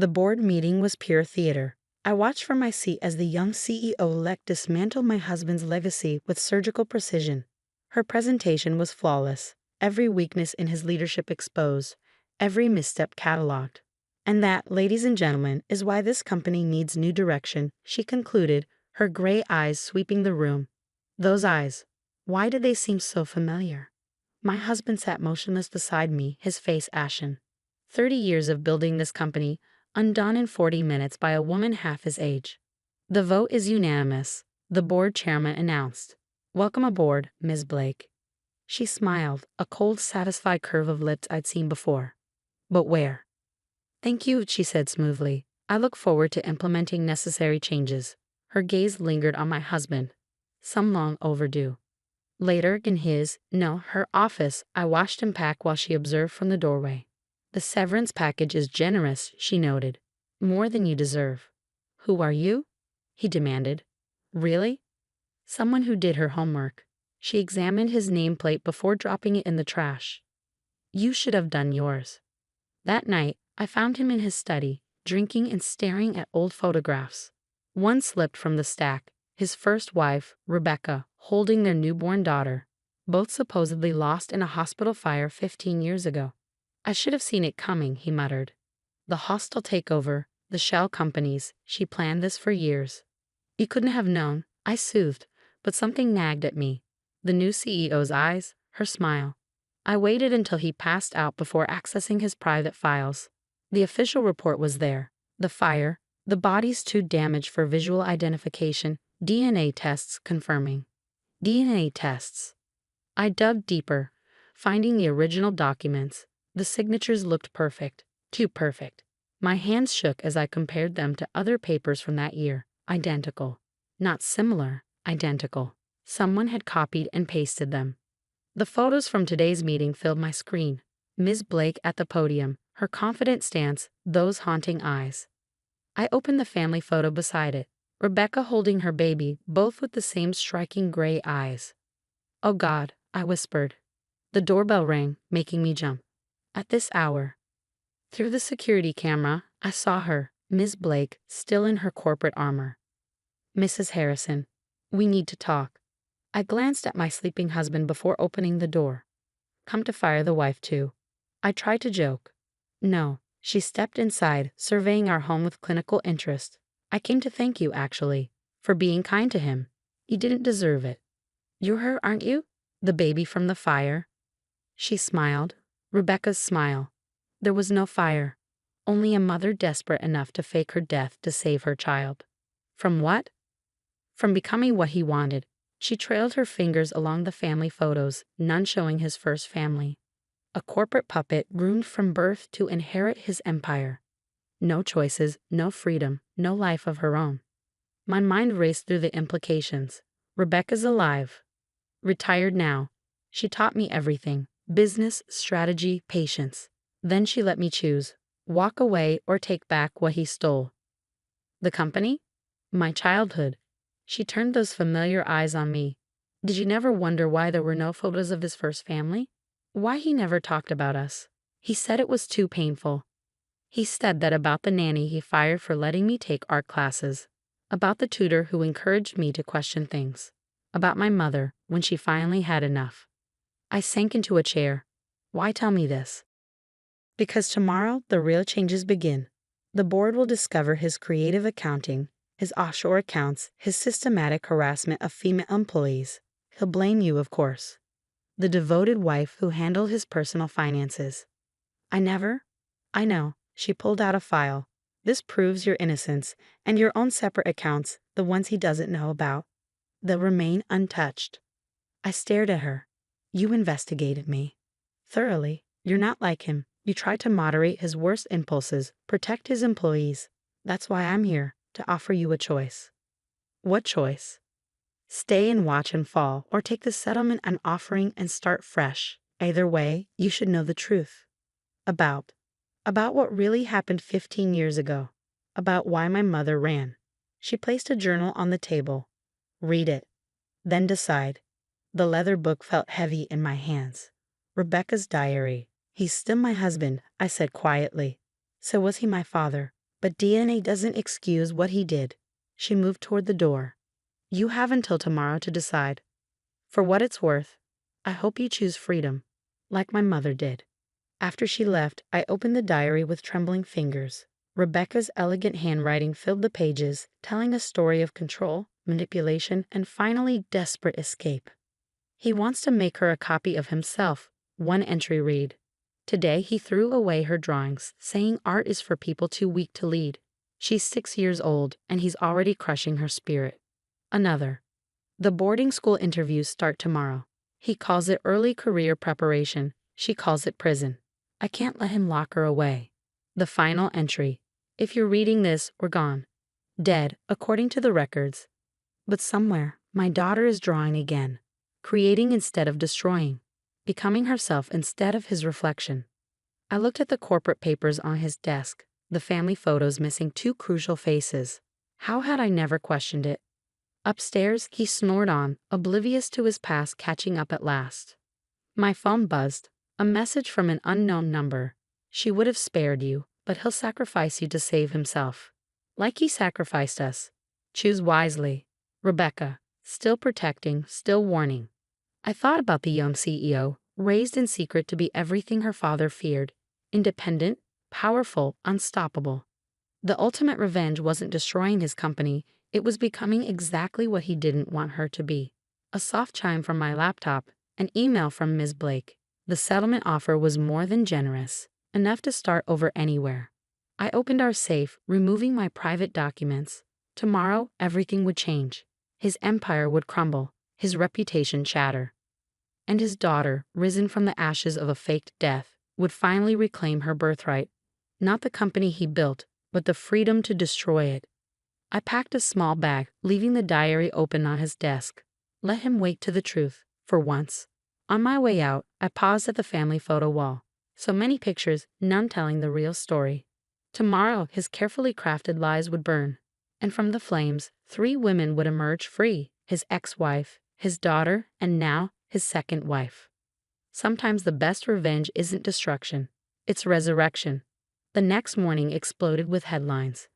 The board meeting was pure theater. I watched from my seat as the young CEO-elect dismantled my husband's legacy with surgical precision. Her presentation was flawless, every weakness in his leadership exposed, every misstep cataloged. And that, ladies and gentlemen, is why this company needs new direction, she concluded, her gray eyes sweeping the room. Those eyes, why did they seem so familiar? My husband sat motionless beside me, his face ashen. 30 years of building this company, undone in 40 minutes by a woman half his age. The vote is unanimous, the board chairman announced. Welcome aboard, Ms. Blake. She smiled, a cold, satisfied curve of lips I'd seen before. But where? Thank you, she said smoothly. I look forward to implementing necessary changes. Her gaze lingered on my husband. Some long overdue. Later, in her office, I watched him pack while she observed from the doorway. The severance package is generous, she noted. More than you deserve. Who are you? He demanded. Really? Someone who did her homework. She examined his nameplate before dropping it in the trash. You should have done yours. That night, I found him in his study, drinking and staring at old photographs. One slipped from the stack, his first wife, Rebecca, holding their newborn daughter, both supposedly lost in a hospital fire 15 years ago. I should have seen it coming, he muttered. The hostile takeover, the shell companies, she planned this for years. You couldn't have known, I soothed, but something nagged at me. The new CEO's eyes, her smile. I waited until he passed out before accessing his private files. The official report was there. The fire, the bodies too damaged for visual identification, DNA tests confirming. DNA tests. I dug deeper, finding the original documents. The signatures looked perfect, too perfect. My hands shook as I compared them to other papers from that year. Identical. Not similar, identical. Someone had copied and pasted them. The photos from today's meeting filled my screen. Ms. Blake at the podium, her confident stance, those haunting eyes. I opened the family photo beside it. Rebecca holding her baby, both with the same striking gray eyes. Oh God, I whispered. The doorbell rang, making me jump. At this hour. Through the security camera, I saw her, Ms. Blake, still in her corporate armor. Mrs. Harrison, we need to talk. I glanced at my sleeping husband before opening the door. Come to fire the wife too. I tried to joke. No, she stepped inside, surveying our home with clinical interest. I came to thank you, actually, for being kind to him. He didn't deserve it. You're her, aren't you? The baby from the fire? She smiled. Rebecca's smile. There was no fire. Only a mother desperate enough to fake her death to save her child. From what? From becoming what he wanted. She trailed her fingers along the family photos, none showing his first family. A corporate puppet groomed from birth to inherit his empire. No choices, no freedom, no life of her own. My mind raced through the implications. Rebecca's alive. Retired now. She taught me everything. Business, strategy, patience. Then she let me choose. Walk away or take back what he stole. The company? My childhood. She turned those familiar eyes on me. Did you never wonder why there were no photos of his first family? Why he never talked about us? He said it was too painful. He said that about the nanny he fired for letting me take art classes. About the tutor who encouraged me to question things. About my mother when she finally had enough. I sank into a chair. Why tell me this? Because tomorrow the real changes begin. The board will discover his creative accounting, his offshore accounts, his systematic harassment of female employees. He'll blame you, of course. The devoted wife who handled his personal finances. I know. She pulled out a file. This proves your innocence, and your own separate accounts, the ones he doesn't know about. They'll remain untouched. I stared at her. You investigated me. Thoroughly. You're not like him. You tried to moderate his worst impulses, protect his employees. That's why I'm here, to offer you a choice. What choice? Stay and watch him fall, or take the settlement I'm offering and start fresh. Either way, you should know the truth. About what really happened 15 years ago. About why my mother ran. She placed a journal on the table. Read it. Then decide. The leather book felt heavy in my hands. Rebecca's diary. He's still my husband, I said quietly. So was he my father. But DNA doesn't excuse what he did. She moved toward the door. You have until tomorrow to decide. For what it's worth, I hope you choose freedom, like my mother did. After she left, I opened the diary with trembling fingers. Rebecca's elegant handwriting filled the pages, telling a story of control, manipulation, and finally desperate escape. He wants to make her a copy of himself. One entry read, "Today he threw away her drawings, saying art is for people too weak to lead. She's 6 years old, and he's already crushing her spirit." Another, "The boarding school interviews start tomorrow. He calls it early career preparation. She calls it prison. I can't let him lock her away." The final entry, "If you're reading this, we're gone. Dead, according to the records. But somewhere, my daughter is drawing again, creating instead of destroying, becoming herself instead of his reflection." I looked at the corporate papers on his desk, the family photos missing two crucial faces. How had I never questioned it? Upstairs, he snored on, oblivious to his past catching up at last. My phone buzzed, a message from an unknown number. "She would have spared you, but he'll sacrifice you to save himself. Like he sacrificed us. Choose wisely. Rebecca." Still protecting, still warning. I thought about the young CEO, raised in secret to be everything her father feared. Independent, powerful, unstoppable. The ultimate revenge wasn't destroying his company, it was becoming exactly what he didn't want her to be. A soft chime from my laptop, an email from Ms. Blake. The settlement offer was more than generous, enough to start over anywhere. I opened our safe, removing my private documents. Tomorrow, everything would change. His empire would crumble, his reputation shatter. And his daughter, risen from the ashes of a faked death, would finally reclaim her birthright. Not the company he built, but the freedom to destroy it. I packed a small bag, leaving the diary open on his desk. Let him wake to the truth, for once. On my way out, I paused at the family photo wall. So many pictures, none telling the real story. Tomorrow, his carefully crafted lies would burn. And from the flames, 3 women would emerge free: his ex-wife, his daughter, and now, his second wife. Sometimes the best revenge isn't destruction, it's resurrection. The next morning exploded with headlines.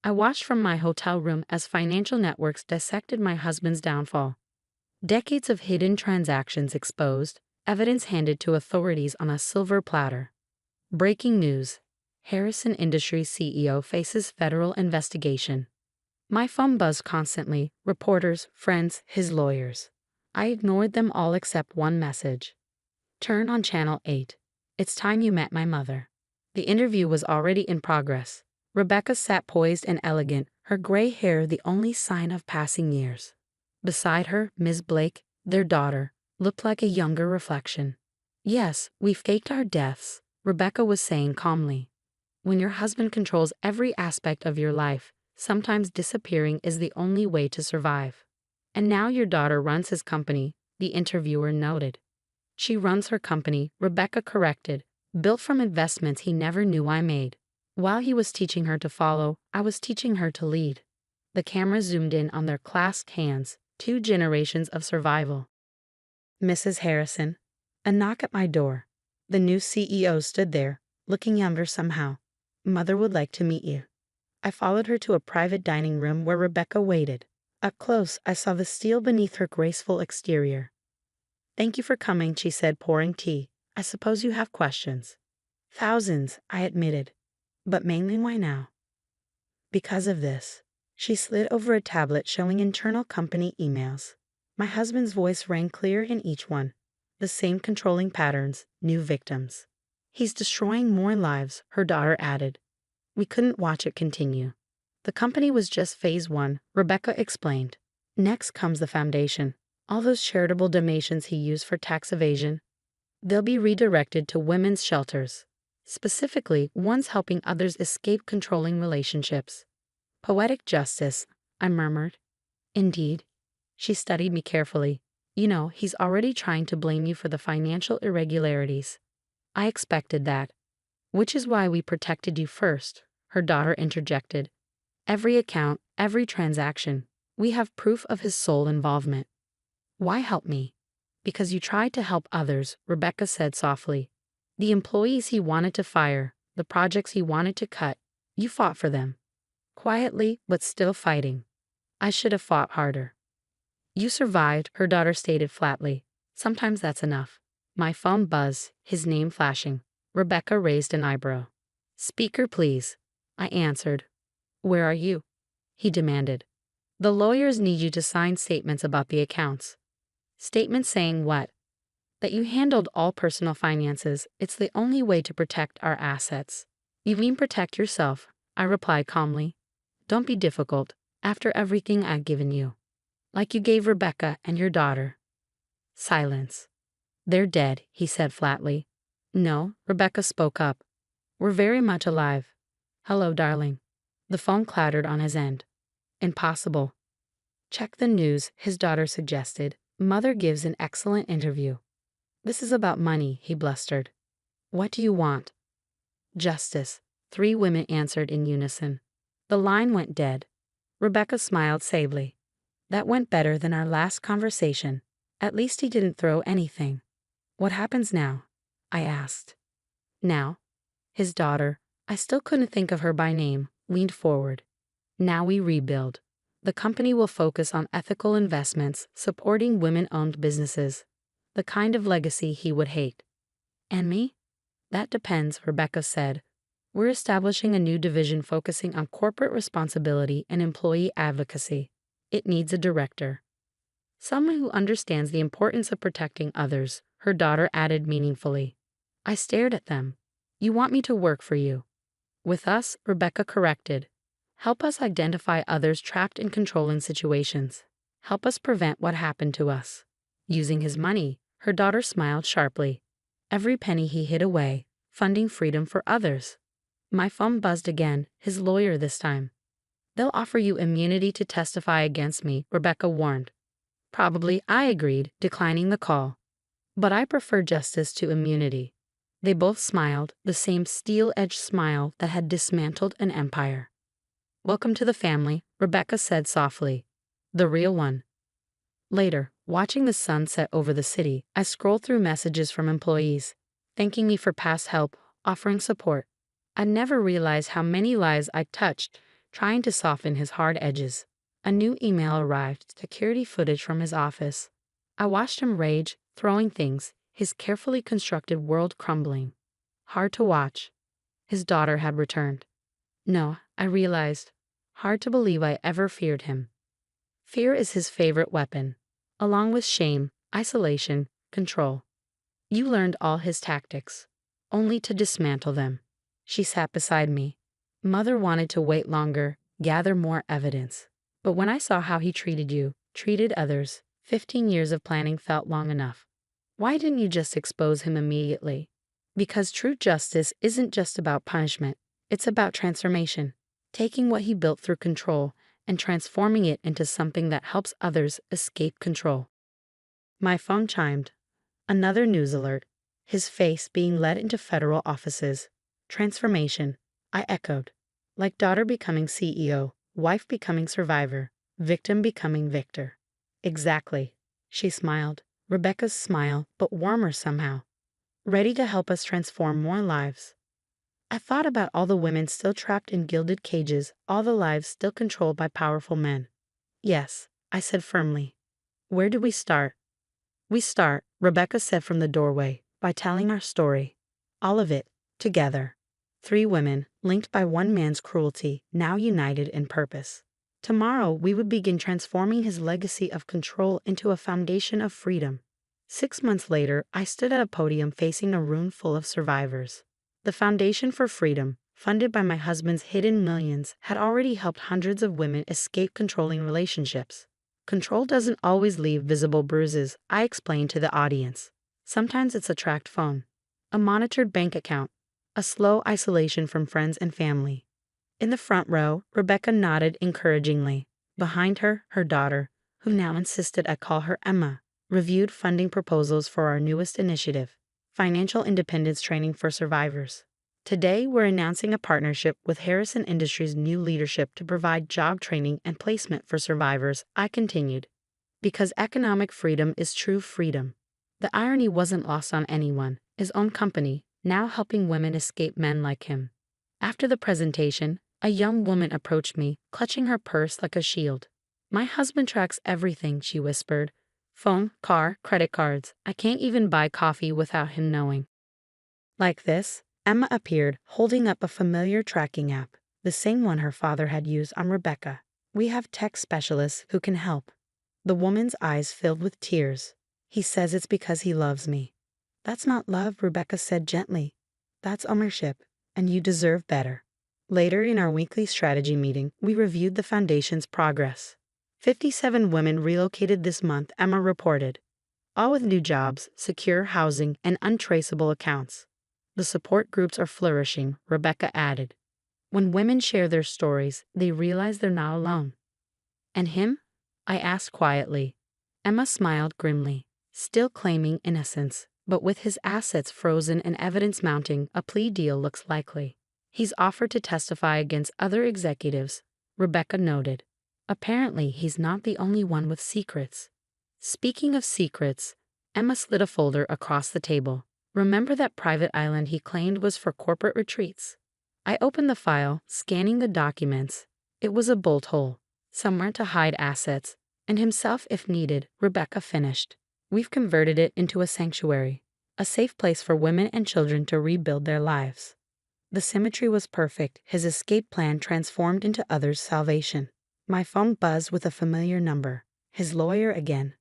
I watched from my hotel room as financial networks dissected my husband's downfall. Decades of hidden transactions exposed, evidence handed to authorities on a silver platter. Breaking news: Harrison Industries CEO faces federal investigation. My phone buzzed constantly, reporters, friends, his lawyers. I ignored them all except one message. "Turn on Channel 8. It's time you met my mother." The interview was already in progress. Rebecca sat poised and elegant, her gray hair the only sign of passing years. Beside her, Ms. Blake, their daughter, looked like a younger reflection. "Yes, we faked our deaths," Rebecca was saying calmly. "When your husband controls every aspect of your life, sometimes disappearing is the only way to survive. And now your daughter runs his company," the interviewer noted. "She runs her company," Rebecca corrected, "built from investments he never knew I made. While he was teaching her to follow, I was teaching her to lead." The camera zoomed in on their clasped hands, 2 generations of survival. "Mrs. Harrison." A knock at my door. The new CEO stood there, looking younger somehow. "Mother would like to meet you." I followed her to a private dining room where Rebecca waited. Up close, I saw the steel beneath her graceful exterior. "Thank you for coming," she said, pouring tea. "I suppose you have questions." "Thousands," I admitted. "But mainly why now?" "Because of this." She slid over a tablet showing internal company emails. My husband's voice rang clear in each one. The same controlling patterns, new victims. "He's destroying more lives," her daughter added. We couldn't watch it continue. "The company was just phase 1, Rebecca explained. Next comes the foundation. All those charitable donations he used for tax evasion. They'll be redirected to women's shelters. Specifically, ones helping others escape controlling relationships." "Poetic justice," I murmured. "Indeed." She studied me carefully. "You know, he's already trying to blame you for the financial irregularities." "I expected that." "Which is why we protected you first," her daughter interjected. "Every account, every transaction. We have proof of his sole involvement." "Why help me?" "Because you tried to help others," Rebecca said softly. "The employees he wanted to fire, the projects he wanted to cut. You fought for them. Quietly, but still fighting. I should have fought harder. You survived, her daughter stated flatly. Sometimes that's enough. My phone buzzed, his name flashing. Rebecca raised an eyebrow. Speaker, please. I answered. Where are you? He demanded. The lawyers need you to sign statements about the accounts. Statements saying what? That you handled all personal finances. It's the only way to protect our assets. You mean protect yourself? I replied calmly. Don't be difficult, after everything I've given you. Like you gave Rebecca and your daughter. Silence. They're dead, he said flatly. No, Rebecca spoke up. We're very much alive. Hello, darling. The phone clattered on his end. Impossible. Check the news, his daughter suggested. Mother gives an excellent interview. This is about money, he blustered. What do you want? Justice, 3 women answered in unison. The line went dead. Rebecca smiled sadly. That went better than our last conversation. At least he didn't throw anything. What happens now? I asked. Now? His daughter, I still couldn't think of her by name, leaned forward. Now we rebuild. The company will focus on ethical investments, supporting women-owned businesses. The kind of legacy he would hate. And me? That depends, Rebecca said. We're establishing a new division focusing on corporate responsibility and employee advocacy. It needs a director. Someone who understands the importance of protecting others, her daughter added meaningfully. I stared at them. You want me to work for you? With us, Rebecca corrected. Help us identify others trapped in controlling situations. Help us prevent what happened to us. Using his money, her daughter smiled sharply. Every penny he hid away, funding freedom for others. My phone buzzed again, his lawyer this time. They'll offer you immunity to testify against me, Rebecca warned. Probably, I agreed, declining the call. But I prefer justice to immunity. They both smiled, the same steel-edged smile that had dismantled an empire. Welcome to the family, Rebecca said softly. The real one. Later, watching the sun set over the city, I scrolled through messages from employees, thanking me for past help, offering support. I never realized how many lives I touched, trying to soften his hard edges. A new email arrived, security footage from his office. I watched him rage, throwing things, his carefully constructed world crumbling. Hard to watch. His daughter had returned. No, I realized. Hard to believe I ever feared him. Fear is his favorite weapon, along with shame, isolation, control. You learned all his tactics, only to dismantle them. She sat beside me. Mother wanted to wait longer, gather more evidence. But when I saw how he treated you, treated others, 15 years of planning felt long enough. Why didn't you just expose him immediately? Because true justice isn't just about punishment, it's about transformation, taking what he built through control and transforming it into something that helps others escape control. My phone chimed. Another news alert. His face being led into federal offices. Transformation, I echoed. Like daughter becoming CEO, wife becoming survivor, victim becoming victor. Exactly. She smiled. Rebecca's smile, but warmer somehow. Ready to help us transform more lives. I thought about all the women still trapped in gilded cages, all the lives still controlled by powerful men. Yes, I said firmly. Where do we start? We start, Rebecca said from the doorway, by telling our story. All of it, together. 3 women, linked by one man's cruelty, now united in purpose. Tomorrow we would begin transforming his legacy of control into a foundation of freedom. 6 months later, I stood at a podium facing a room full of survivors. The Foundation for Freedom, funded by my husband's hidden millions, had already helped hundreds of women escape controlling relationships. Control doesn't always leave visible bruises, I explained to the audience. Sometimes it's a tracked phone, a monitored bank account, a slow isolation from friends and family. In the front row, Rebecca nodded encouragingly. Behind her, her daughter, who now insisted I call her Emma, reviewed funding proposals for our newest initiative, Financial Independence Training for Survivors. Today, we're announcing a partnership with Harrison Industries' new leadership to provide job training and placement for survivors, I continued. Because economic freedom is true freedom. The irony wasn't lost on anyone, his own company, now helping women escape men like him. After the presentation, A young woman approached me, clutching her purse like a shield. My husband tracks everything, she whispered. Phone, car, credit cards. I can't even buy coffee without him knowing. Like this, Emma appeared, holding up a familiar tracking app, the same one her father had used on Rebecca. We have tech specialists who can help. The woman's eyes filled with tears. He says it's because he loves me. That's not love, Rebecca said gently. That's ownership, and you deserve better. Later in our weekly strategy meeting, we reviewed the foundation's progress. 57 women relocated this month, Emma reported. All with new jobs, secure housing, and untraceable accounts. The support groups are flourishing, Rebecca added. When women share their stories, they realize they're not alone. And him? I asked quietly. Emma smiled grimly, still claiming innocence, but with his assets frozen and evidence mounting, a plea deal looks likely. He's offered to testify against other executives, Rebecca noted. Apparently, he's not the only one with secrets. Speaking of secrets, Emma slid a folder across the table. Remember that private island he claimed was for corporate retreats? I opened the file, scanning the documents. It was a bolt hole, somewhere to hide assets, and himself if needed, Rebecca finished. We've converted it into a sanctuary, a safe place for women and children to rebuild their lives. The symmetry was perfect, his escape plan transformed into others' salvation. My phone buzzed with a familiar number. His lawyer again.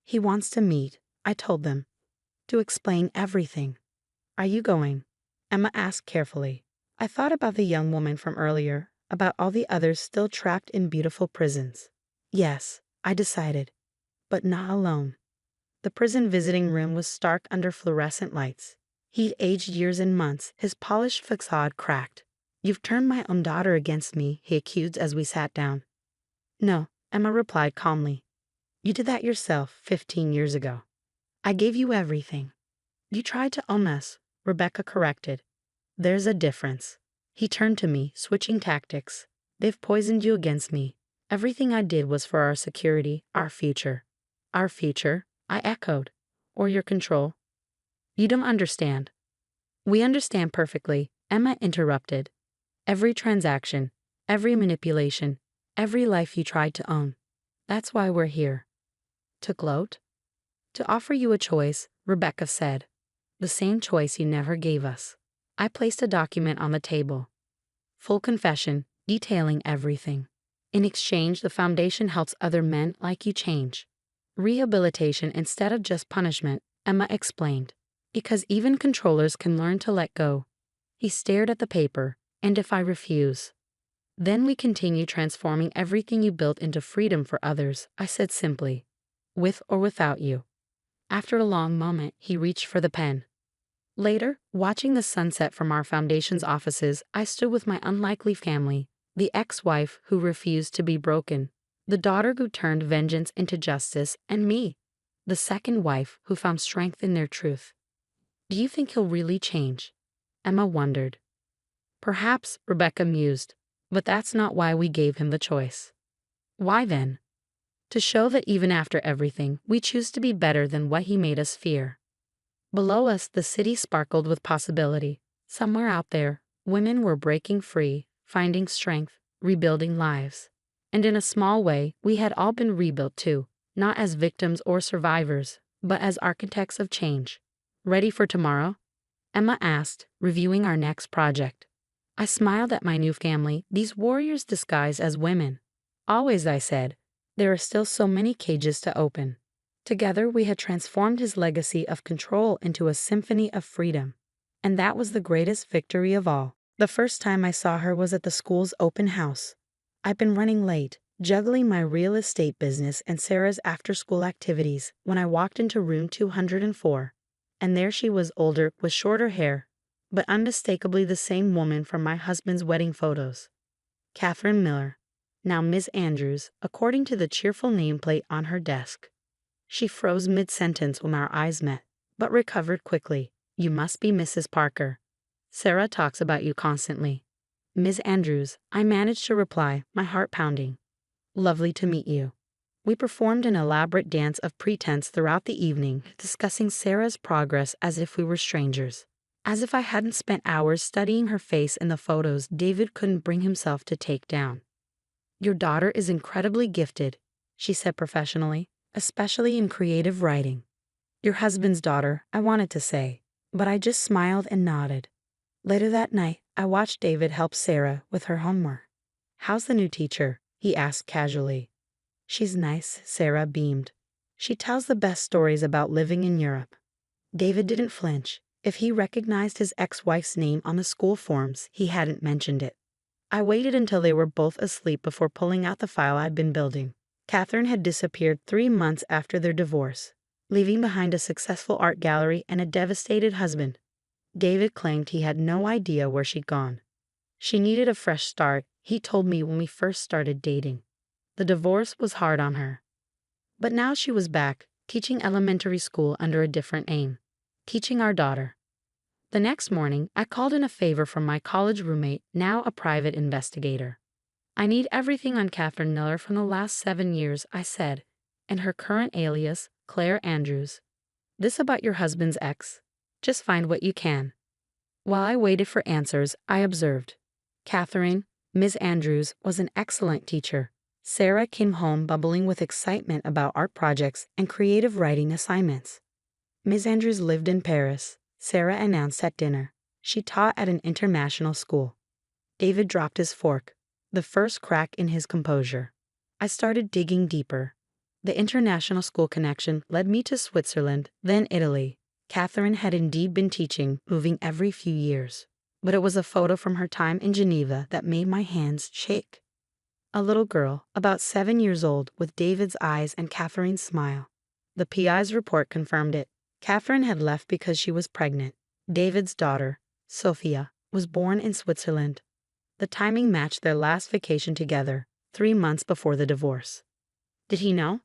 He wants to meet, I told them. To explain everything. Are you going? Emma asked carefully. I thought about the young woman from earlier, about all the others still trapped in beautiful prisons. Yes, I decided. But not alone. The prison visiting room was stark under fluorescent lights. He'd aged years and months, his polished facade cracked. You've turned my own daughter against me, he accused as we sat down. No, Emma replied calmly. You did that yourself 15 years ago. I gave you everything. You tried to own us, Rebecca corrected. There's a difference. He turned to me, switching tactics. They've poisoned you against me. Everything I did was for our security, our future. Our future, I echoed. Or your control. You don't understand. We understand perfectly, Emma interrupted. Every transaction, every manipulation, every life you tried to own. That's why we're here. To gloat? To offer you a choice, Rebecca said. The same choice you never gave us. I placed a document on the table. Full confession, detailing everything. In exchange, the foundation helps other men like you change. Rehabilitation instead of just punishment, Emma explained. Because even controllers can learn to let go. He stared at the paper. And if I refuse? Then we continue transforming everything you built into freedom for others, I said simply. With or without you. After a long moment, he reached for the pen. Later, watching the sunset from our foundation's offices, I stood with my unlikely family, the ex-wife who refused to be broken, the daughter who turned vengeance into justice, and me, the second wife who found strength in their truth. Do you think he'll really change? Emma wondered. Perhaps, Rebecca mused, but that's not why we gave him the choice. Why then? To show that even after everything, we choose to be better than what he made us fear. Below us, the city sparkled with possibility. Somewhere out there, women were breaking free, finding strength, rebuilding lives. And in a small way, we had all been rebuilt too, not as victims or survivors, but as architects of change. Ready for tomorrow? Emma asked, reviewing our next project. I smiled at my new family, these warriors disguised as women. Always, I said, there are still so many cages to open. Together we had transformed his legacy of control into a symphony of freedom. And that was the greatest victory of all. The first time I saw her was at the school's open house. I'd been running late, juggling my real estate business and Sarah's after-school activities when I walked into room 204. And there she was, older, with shorter hair, but unmistakably the same woman from my husband's wedding photos. Catherine Miller, now Miss Andrews, according to the cheerful nameplate on her desk. She froze mid-sentence when our eyes met, but recovered quickly. You must be Mrs. Parker. Sarah talks about you constantly. Miss Andrews, I managed to reply, my heart pounding. Lovely to meet you. We performed an elaborate dance of pretense throughout the evening, discussing Sarah's progress as if we were strangers. as if I hadn't spent hours studying her face in the photos David couldn't bring himself to take down. "Your daughter is incredibly gifted," she said professionally, "especially in creative writing." "Your husband's daughter," I wanted to say, but I just smiled and nodded. Later that night, I watched David help Sarah with her homework. "How's the new teacher?" he asked casually. "She's nice," Sarah beamed. "She tells the best stories about living in Europe." David didn't flinch. If he recognized his ex-wife's name on the school forms, he hadn't mentioned it. I waited until they were both asleep before pulling out the file I'd been building. Catherine had disappeared 3 months after their divorce, leaving behind a successful art gallery and a devastated husband. David claimed he had no idea where she'd gone. She needed a fresh start, he told me when we first started dating. The divorce was hard on her. But now she was back, teaching elementary school under a different name, teaching our daughter. The next morning, I called in a favor from my college roommate, now a private investigator. "I need everything on Catherine Miller from the last 7 years," I said, "and her current alias, Claire Andrews. This about your husband's ex. Just find what you can." While I waited for answers, I observed. Catherine, Ms. Andrews, was an excellent teacher. Sarah came home bubbling with excitement about art projects and creative writing assignments. Ms. Andrews lived in Paris, Sarah announced at dinner. She taught at an international school. David dropped his fork, the first crack in his composure. I started digging deeper. The international school connection led me to Switzerland, then Italy. Catherine had indeed been teaching, moving every few years. But it was a photo from her time in Geneva that made my hands shake. A little girl, about 7 years old, with David's eyes and Catherine's smile. The PI's report confirmed it. Catherine had left because she was pregnant. David's daughter, Sophia, was born in Switzerland. The timing matched their last vacation together, 3 months before the divorce. Did he know?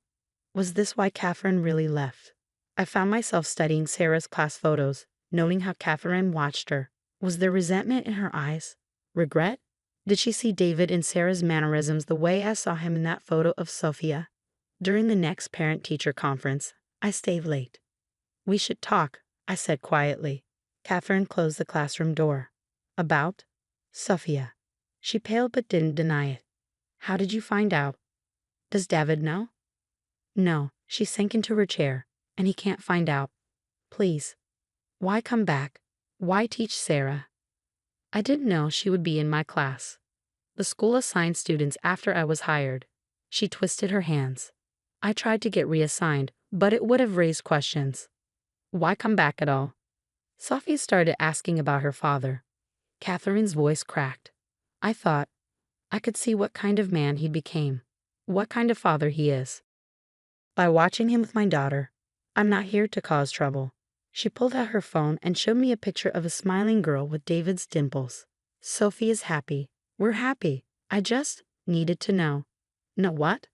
Was this why Catherine really left? I found myself studying Sarah's class photos, noting how Catherine watched her. Was there resentment in her eyes? Regret? Did she see David in Sarah's mannerisms the way I saw him in that photo of Sophia? During the next parent-teacher conference, I stayed late. "We should talk," I said quietly. Catherine closed the classroom door. "About?" "Sophia." She paled but didn't deny it. "How did you find out?" "Does David know?" "No." She sank into her chair. "And he can't find out. Please. Why come back? Why teach Sarah?" I didn't know she would be in my class. The school assigned students after I was hired. She twisted her hands. I tried to get reassigned, but it would have raised questions. Why come back at all? Sophia started asking about her father. Catherine's voice cracked. I thought, I could see what kind of man he became, what kind of father he is. By watching him with my daughter, I'm not here to cause trouble. She pulled out her phone and showed me a picture of a smiling girl with David's dimples. Sophie is happy. We're happy. I just needed to know. Know what?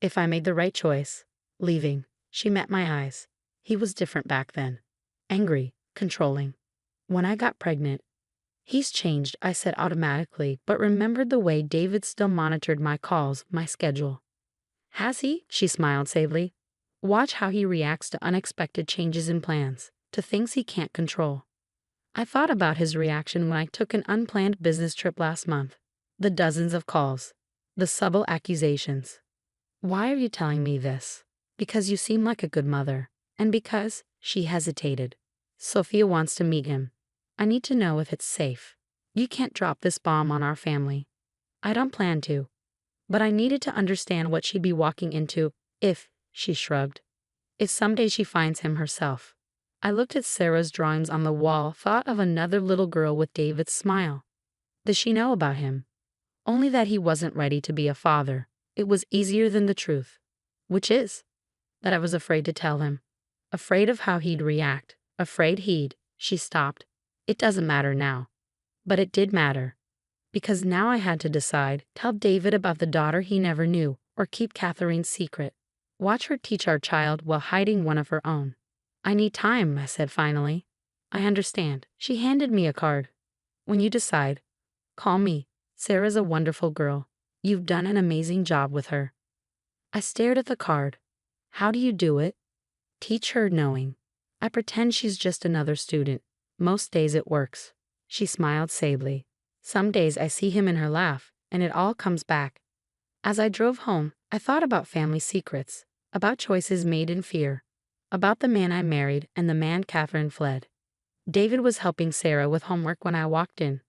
If I made the right choice. Leaving. She met my eyes. He was different back then. Angry, controlling. When I got pregnant, he's changed, I said automatically, but remembered the way David still monitored my calls, my schedule. Has he? She smiled sadly. Watch how he reacts to unexpected changes in plans, to things he can't control. I thought about his reaction when I took an unplanned business trip last month. The dozens of calls. The subtle accusations. Why are you telling me this? Because you seem like a good mother. And because, she hesitated. Sophia wants to meet him. I need to know if it's safe. You can't drop this bomb on our family. I don't plan to. But I needed to understand what she'd be walking into if, she shrugged, if someday she finds him herself. I looked at Sarah's drawings on the wall, thought of another little girl with David's smile. Does she know about him? Only that he wasn't ready to be a father. It was easier than the truth. Which is? That I was afraid to tell him. Afraid of how he'd react. Afraid he'd. She stopped. It doesn't matter now. But it did matter. Because now I had to decide, tell David about the daughter he never knew, or keep Catherine's secret. Watch her teach our child while hiding one of her own. I need time, I said finally. I understand. She handed me a card. When you decide, call me. Sarah's a wonderful girl. You've done an amazing job with her. I stared at the card. How do you do it? Teach her knowing. I pretend she's just another student. Most days it works. She smiled sadly. Some days I see him in her laugh, and it all comes back. As I drove home, I thought about family secrets, about choices made in fear, about the man I married and the man Catherine fled. David was helping Sarah with homework when I walked in.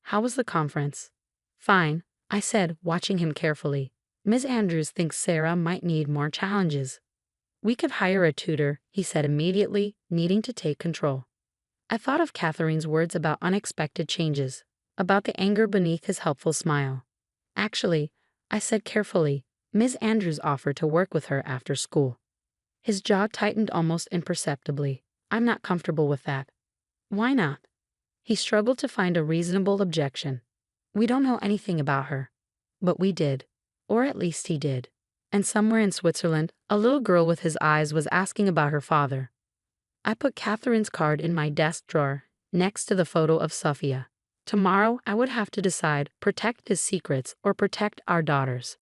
How was the conference? Fine, I said, watching him carefully. Ms. Andrews thinks Sarah might need more challenges. We could hire a tutor, he said immediately, needing to take control. I thought of Catherine's words about unexpected changes, about the anger beneath his helpful smile. Actually, I said carefully, Ms. Andrews offered to work with her after school. His jaw tightened almost imperceptibly. I'm not comfortable with that. Why not? He struggled to find a reasonable objection. We don't know anything about her. But we did. Or at least he did. And somewhere in Switzerland, a little girl with his eyes was asking about her father. I put Catherine's card in my desk drawer, next to the photo of Sophia. Tomorrow, I would have to decide, protect his secrets or protect our daughters.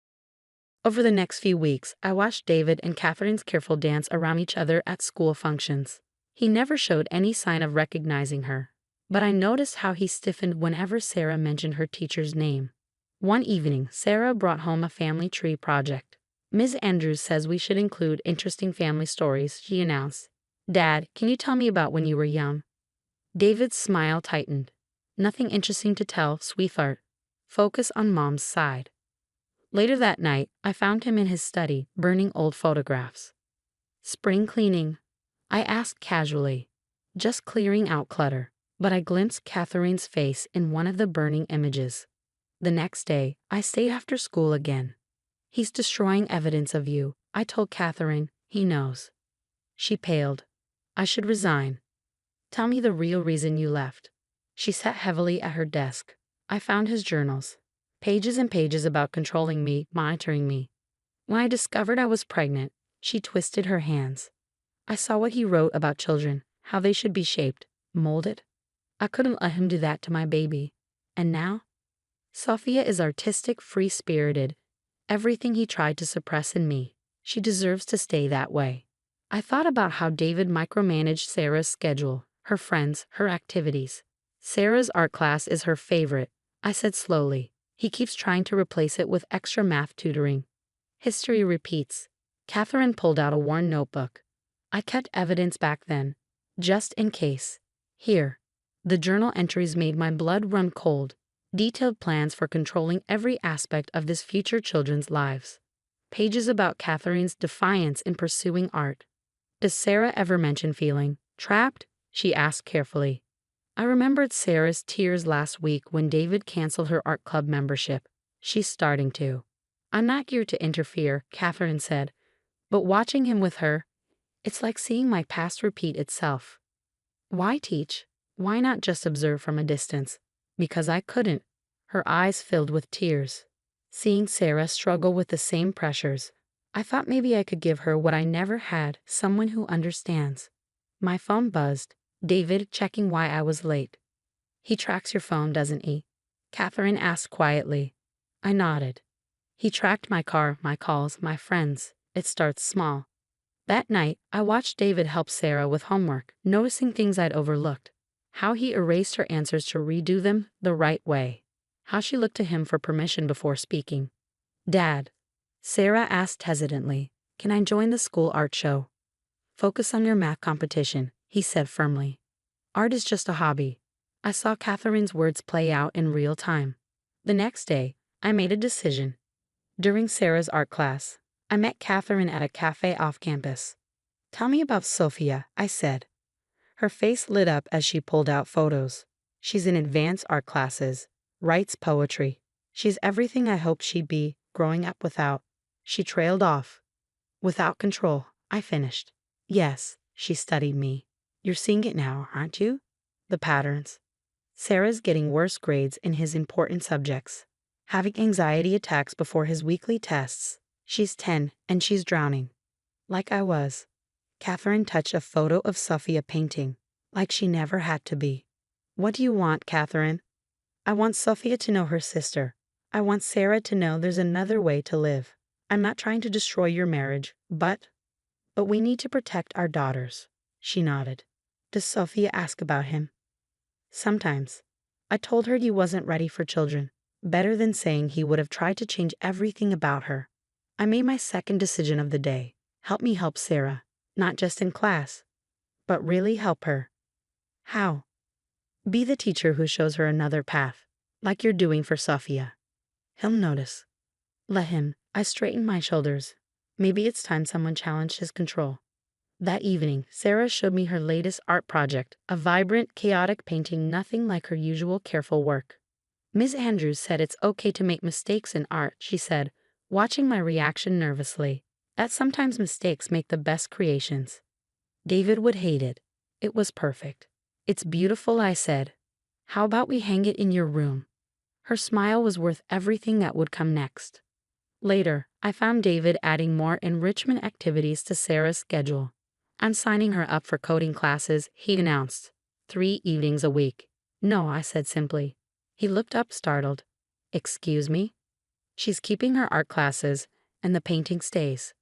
Over the next few weeks, I watched David and Catherine's careful dance around each other at school functions. He never showed any sign of recognizing her, but I noticed how he stiffened whenever Sarah mentioned her teacher's name. One evening, Sarah brought home a family tree project. Ms. Andrews says we should include interesting family stories, she announced. Dad, can you tell me about when you were young? David's smile tightened. Nothing interesting to tell, sweetheart. Focus on Mom's side. Later that night, I found him in his study, burning old photographs. Spring cleaning? I asked casually. Just clearing out clutter, but I glimpsed Catherine's face in one of the burning images. The next day, I stayed after school again. He's destroying evidence of you, I told Catherine. He knows. She paled. I should resign. Tell me the real reason you left. She sat heavily at her desk. I found his journals. Pages and pages about controlling me, monitoring me. When I discovered I was pregnant, she twisted her hands. I saw what he wrote about children, how they should be shaped, molded. I couldn't let him do that to my baby. And now? Sophia is artistic, free-spirited. Everything he tried to suppress in me. She deserves to stay that way. I thought about how David micromanaged Sarah's schedule, her friends, her activities. Sarah's art class is her favorite, I said slowly. He keeps trying to replace it with extra math tutoring. History repeats. Catherine pulled out a worn notebook. I kept evidence back then, just in case. Here. The journal entries made my blood run cold. Detailed plans for controlling every aspect of this future children's lives. Pages about Catherine's defiance in pursuing art. Does Sarah ever mention feeling trapped? She asked carefully. I remembered Sarah's tears last week when David canceled her art club membership. She's starting to. I'm not here to interfere, Catherine said, but watching him with her, it's like seeing my past repeat itself. Why teach? Why not just observe from a distance? Because I couldn't. Her eyes filled with tears. Seeing Sarah struggle with the same pressures, I thought maybe I could give her what I never had, someone who understands. My phone buzzed. David checking why I was late. He tracks your phone, doesn't he? Catherine asked quietly. I nodded. He tracked my car, my calls, my friends. It starts small. That night, I watched David help Sarah with homework, noticing things I'd overlooked. How he erased her answers to redo them the right way. How she looked to him for permission before speaking. Dad, Sarah asked hesitantly, can I join the school art show? Focus on your math competition, he said firmly. Art is just a hobby. I saw Catherine's words play out in real time. The next day, I made a decision. During Sarah's art class, I met Catherine at a cafe off campus. Tell me about Sophia, I said. Her face lit up as she pulled out photos. She's in advanced art classes, writes poetry. She's everything I hoped she'd be, growing up without. She trailed off. Without control, I finished. Yes, she studied me. You're seeing it now, aren't you? The patterns. Sarah's getting worse grades in his important subjects. Having anxiety attacks before his weekly tests. She's 10, and she's drowning. Like I was. Catherine touched a photo of Sophia painting, like she never had to be. What do you want, Catherine? I want Sophia to know her sister. I want Sarah to know there's another way to live. I'm not trying to destroy your marriage, but we need to protect our daughters. She nodded. Does Sophia ask about him? Sometimes. I told her he wasn't ready for children. Better than saying he would have tried to change everything about her. I made my second decision of the day. Help me help Sarah. Not just in class, but really help her. How? Be the teacher who shows her another path, like you're doing for Sophia. He'll notice. Let him. I straightened my shoulders. Maybe it's time someone challenged his control. That evening, Sarah showed me her latest art project, a vibrant, chaotic painting nothing like her usual careful work. Ms. Andrews said it's okay to make mistakes in art, she said, watching my reaction nervously. That sometimes mistakes make the best creations. David would hate it. It was perfect. It's beautiful, I said. How about we hang it in your room? Her smile was worth everything that would come next. Later, I found David adding more enrichment activities to Sarah's schedule. I'm signing her up for coding classes, he announced. 3 evenings a week. No, I said simply. He looked up startled. Excuse me? She's keeping her art classes, and the painting stays.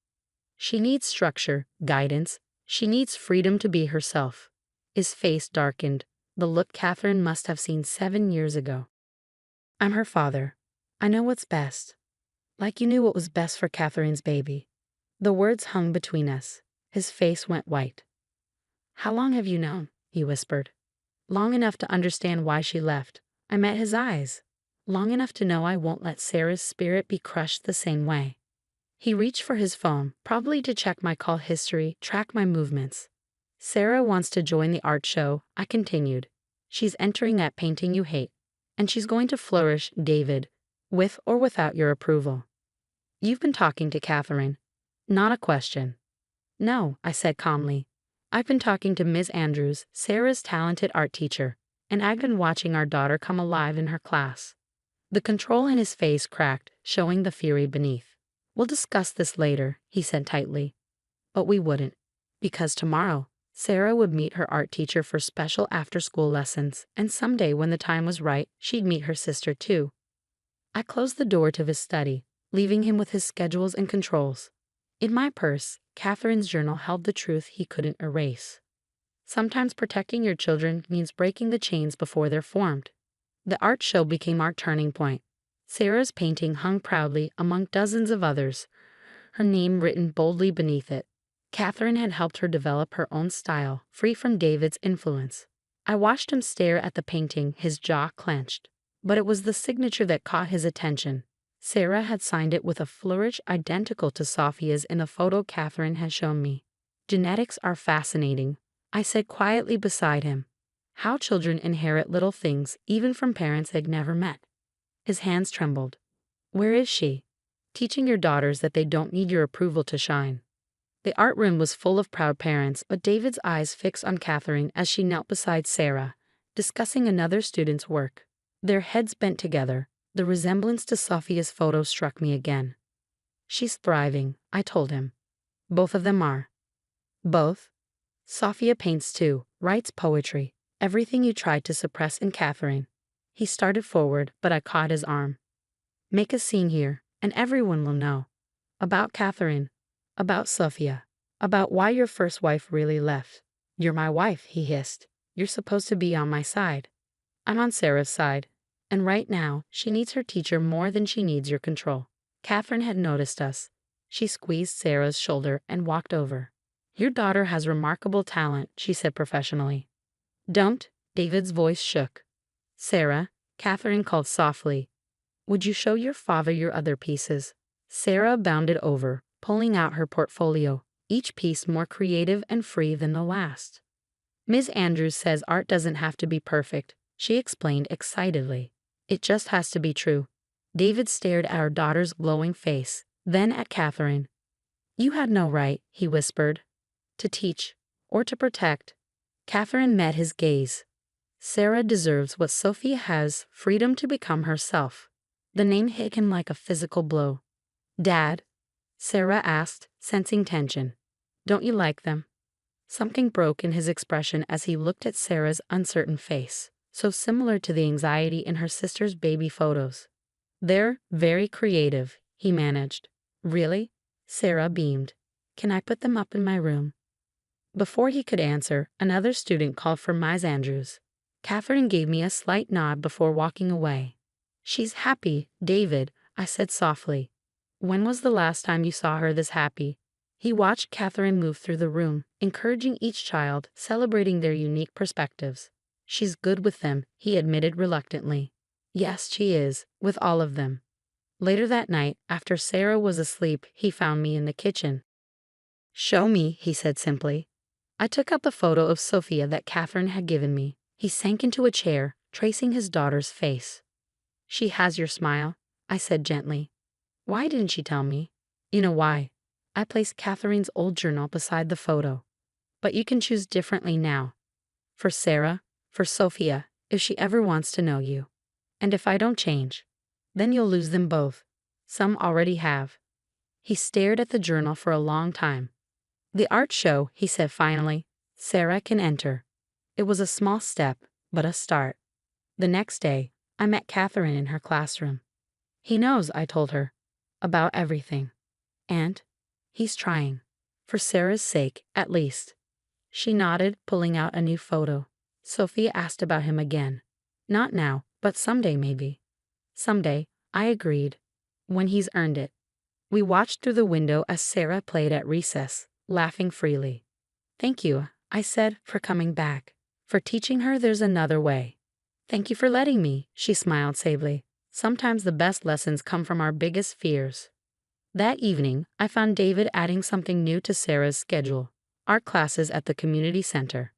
She needs structure, guidance. She needs freedom to be herself. His face darkened, the look Catherine must have seen 7 years ago. I'm her father. I know what's best. Like you knew what was best for Catherine's baby. The words hung between us. His face went white. How long have you known? He whispered. Long enough to understand why she left. I met his eyes. Long enough to know I won't let Sarah's spirit be crushed the same way. He reached for his phone, probably to check my call history, track my movements. Sarah wants to join the art show, I continued. She's entering that painting you hate. And she's going to flourish, David, with or without your approval. You've been talking to Catherine. Not a question. No, I said calmly. I've been talking to Ms. Andrews, Sarah's talented art teacher, and I've been watching our daughter come alive in her class. The control in his face cracked, showing the fury beneath. We'll discuss this later, he said tightly. But we wouldn't, because tomorrow, Sarah would meet her art teacher for special after-school lessons, and someday when the time was right, she'd meet her sister too. I closed the door to his study, leaving him with his schedules and controls. In my purse, Catherine's journal held the truth he couldn't erase. Sometimes protecting your children means breaking the chains before they're formed. The art show became our turning point. Sarah's painting hung proudly among dozens of others, her name written boldly beneath it. Catherine had helped her develop her own style, free from David's influence. I watched him stare at the painting, his jaw clenched. But it was the signature that caught his attention. Sarah had signed it with a flourish identical to Sophia's in a photo Catherine had shown me. Genetics are fascinating, I said quietly beside him. How children inherit little things, even from parents they've never met. His hands trembled. Where is she? Teaching your daughters that they don't need your approval to shine. The art room was full of proud parents, but David's eyes fixed on Catherine as she knelt beside Sarah, discussing another student's work. Their heads bent together. The resemblance to Sophia's photo struck me again. She's thriving, I told him. Both of them are. Both? Sophia paints too, writes poetry, everything you tried to suppress in Catherine. He started forward, but I caught his arm. Make a scene here, and everyone will know. About Catherine, about Sophia, about why your first wife really left. You're my wife, he hissed. You're supposed to be on my side. I'm on Sarah's side. And right now, she needs her teacher more than she needs your control. Catherine had noticed us. She squeezed Sarah's shoulder and walked over. Your daughter has remarkable talent, she said professionally. Don't, David's voice shook. Sarah, Catherine called softly. Would you show your father your other pieces? Sarah bounded over, pulling out her portfolio, each piece more creative and free than the last. Ms. Andrews says art doesn't have to be perfect, she explained excitedly. It just has to be true. David stared at our daughter's glowing face, then at Catherine. You had no right, he whispered, to teach, or to protect. Catherine met his gaze. Sarah deserves what Sophia has, freedom to become herself. The name hit him like a physical blow. Dad? Sarah asked, sensing tension. Don't you like them? Something broke in his expression as he looked at Sarah's uncertain face, so similar to the anxiety in her sister's baby photos. They're very creative, he managed. Really? Sarah beamed. Can I put them up in my room? Before he could answer, another student called for Ms. Andrews. Catherine gave me a slight nod before walking away. She's happy, David, I said softly. When was the last time you saw her this happy? He watched Catherine move through the room, encouraging each child, celebrating their unique perspectives. She's good with them, he admitted reluctantly. Yes, she is, with all of them. Later that night, after Sarah was asleep, he found me in the kitchen. Show me, he said simply. I took out the photo of Sophia that Catherine had given me. He sank into a chair, tracing his daughter's face. She has your smile, I said gently. Why didn't she tell me? You know why. I placed Catherine's old journal beside the photo. But you can choose differently now. For Sarah, for Sophia, if she ever wants to know you. And if I don't change, then you'll lose them both. Some already have. He stared at the journal for a long time. The art show, he said finally. Sarah can enter. It was a small step, but a start. The next day, I met Catherine in her classroom. He knows, I told her, about everything. And he's trying. For Sarah's sake, at least. She nodded, pulling out a new photo. Sophia asked about him again. Not now, but someday maybe. Someday, I agreed. When he's earned it. We watched through the window as Sarah played at recess, laughing freely. Thank you, I said, for coming back. For teaching her there's another way. Thank you for letting me, she smiled sadly. Sometimes the best lessons come from our biggest fears. That evening, I found David adding something new to Sarah's schedule. Art classes at the community center.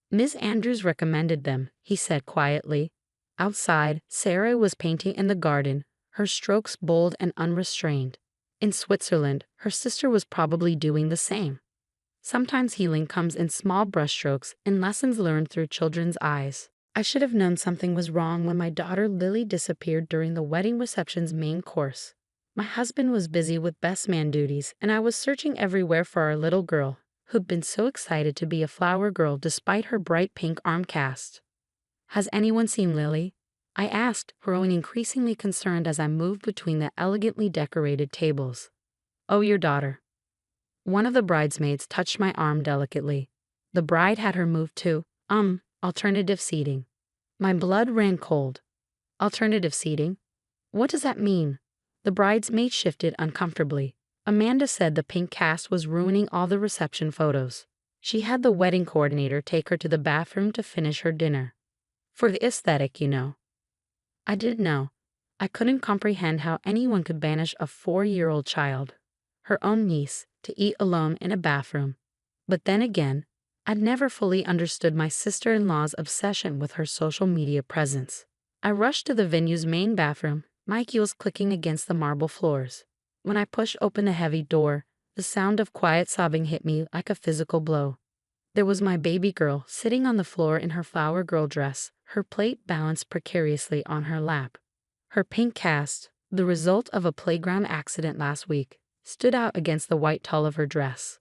Ms. Andrews recommended them, he said quietly. Outside, Sarah was painting in the garden, her strokes bold and unrestrained. In Switzerland, her sister was probably doing the same. Sometimes healing comes in small brushstrokes and lessons learned through children's eyes. I should have known something was wrong when my daughter Lily disappeared during the wedding reception's main course. My husband was busy with best man duties, and I was searching everywhere for our little girl, who'd been so excited to be a flower girl despite her bright pink arm cast. Has anyone seen Lily? I asked, growing increasingly concerned as I moved between the elegantly decorated tables. Oh, your daughter. One of the bridesmaids touched my arm delicately. The bride had her moved to, alternative seating. My blood ran cold. Alternative seating? What does that mean? The bridesmaid shifted uncomfortably. Amanda said the pink cast was ruining all the reception photos. She had the wedding coordinator take her to the bathroom to finish her dinner. For the aesthetic, you know. I didn't know. I couldn't comprehend how anyone could banish a 4-year-old child, her own niece, to eat alone in a bathroom. But then again, I'd never fully understood my sister-in-law's obsession with her social media presence. I rushed to the venue's main bathroom, my heels clicking against the marble floors. When I pushed open a heavy door, the sound of quiet sobbing hit me like a physical blow. There was my baby girl sitting on the floor in her flower girl dress, her plate balanced precariously on her lap. Her pink cast, the result of a playground accident last week, stood out against the white tulle of her dress.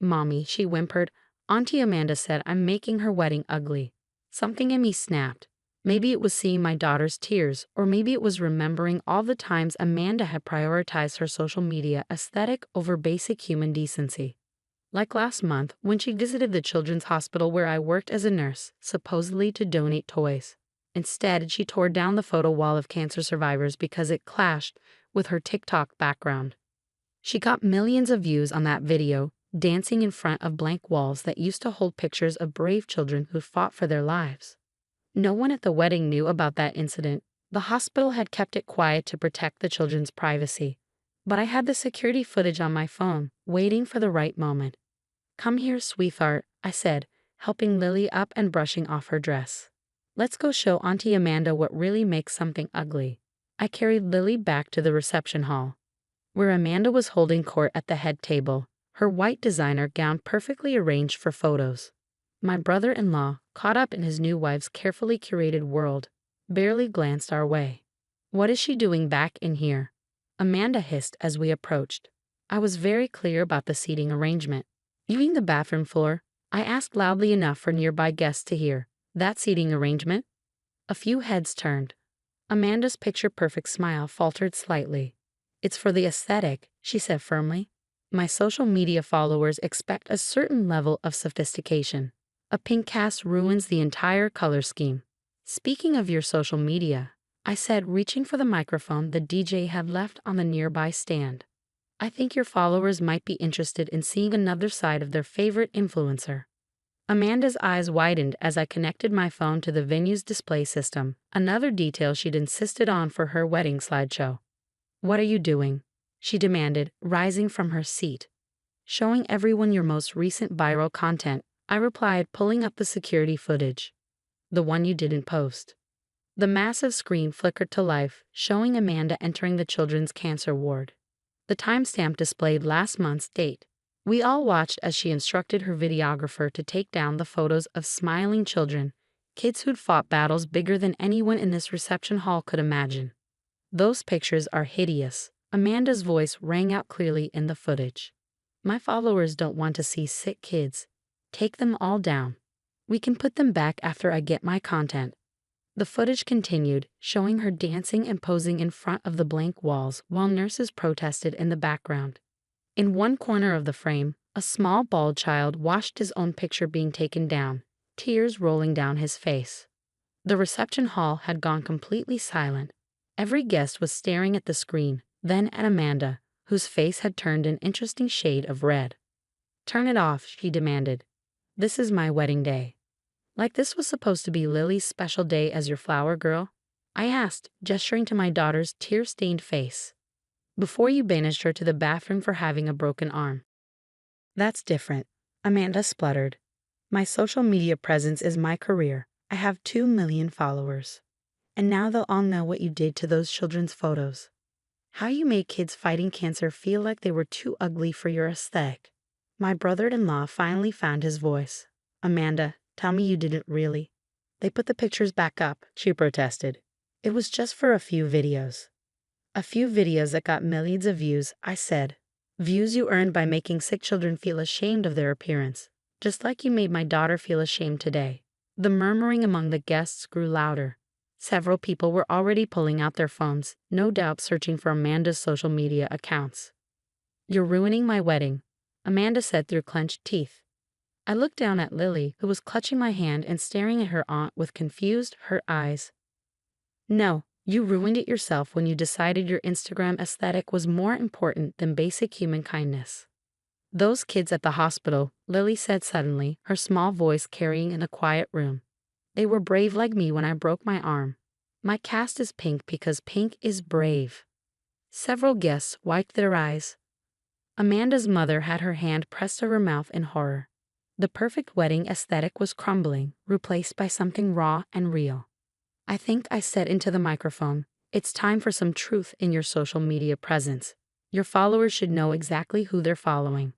Mommy, she whimpered, Auntie Amanda said I'm making her wedding ugly. Something in me snapped. Maybe it was seeing my daughter's tears, or maybe it was remembering all the times Amanda had prioritized her social media aesthetic over basic human decency. Like last month, when she visited the children's hospital where I worked as a nurse, supposedly to donate toys. Instead, she tore down the photo wall of cancer survivors because it clashed with her TikTok background. She got millions of views on that video, dancing in front of blank walls that used to hold pictures of brave children who fought for their lives. No one at the wedding knew about that incident. The hospital had kept it quiet to protect the children's privacy. But I had the security footage on my phone, waiting for the right moment. Come here, sweetheart, I said, helping Lily up and brushing off her dress. Let's go show Auntie Amanda what really makes something ugly. I carried Lily back to the reception hall, where Amanda was holding court at the head table, her white designer gown perfectly arranged for photos. My brother-in-law, caught up in his new wife's carefully curated world, barely glanced our way. What is she doing back in here? Amanda hissed as we approached. I was very clear about the seating arrangement. You mean the bathroom floor? I asked loudly enough for nearby guests to hear. That seating arrangement? A few heads turned. Amanda's picture-perfect smile faltered slightly. It's for the aesthetic, she said firmly. My social media followers expect a certain level of sophistication. A pink cast ruins the entire color scheme. Speaking of your social media, I said, reaching for the microphone the DJ had left on the nearby stand. I think your followers might be interested in seeing another side of their favorite influencer. Amanda's eyes widened as I connected my phone to the venue's display system, another detail she'd insisted on for her wedding slideshow. "What are you doing?" she demanded, rising from her seat. "Showing everyone your most recent viral content," I replied, pulling up the security footage. "The one you didn't post." The massive screen flickered to life, showing Amanda entering the children's cancer ward. The timestamp displayed last month's date. We all watched as she instructed her videographer to take down the photos of smiling children, kids who'd fought battles bigger than anyone in this reception hall could imagine. "Those pictures are hideous," Amanda's voice rang out clearly in the footage. "My followers don't want to see sick kids. Take them all down. We can put them back after I get my content." The footage continued, showing her dancing and posing in front of the blank walls while nurses protested in the background. In one corner of the frame, a small bald child watched his own picture being taken down, tears rolling down his face. The reception hall had gone completely silent. Every guest was staring at the screen, then at Amanda, whose face had turned an interesting shade of red. "Turn it off," she demanded. "This is my wedding day." "Like this was supposed to be Lily's special day as your flower girl?" I asked, gesturing to my daughter's tear-stained face. "Before you banished her to the bathroom for having a broken arm." "That's different," Amanda spluttered. "My social media presence is my career. I have 2 million followers. And now they'll all know what you did to those children's photos. How you made kids fighting cancer feel like they were too ugly for your aesthetic." My brother-in-law finally found his voice. "Amanda, tell me you didn't really." "They put the pictures back up," she protested. "It was just for a few videos." "A few videos that got millions of views," I said. "Views you earned by making sick children feel ashamed of their appearance, just like you made my daughter feel ashamed today." The murmuring among the guests grew louder. Several people were already pulling out their phones, no doubt searching for Amanda's social media accounts. "You're ruining my wedding," Amanda said through clenched teeth. I looked down at Lily, who was clutching my hand and staring at her aunt with confused, hurt eyes. "No, you ruined it yourself when you decided your Instagram aesthetic was more important than basic human kindness." "Those kids at the hospital," Lily said suddenly, her small voice carrying in a quiet room. "They were brave like me when I broke my arm. My cast is pink because pink is brave." Several guests wiped their eyes. Amanda's mother had her hand pressed to her mouth in horror. The perfect wedding aesthetic was crumbling, replaced by something raw and real. "I think," I said into the microphone, "it's time for some truth in your social media presence. Your followers should know exactly who they're following."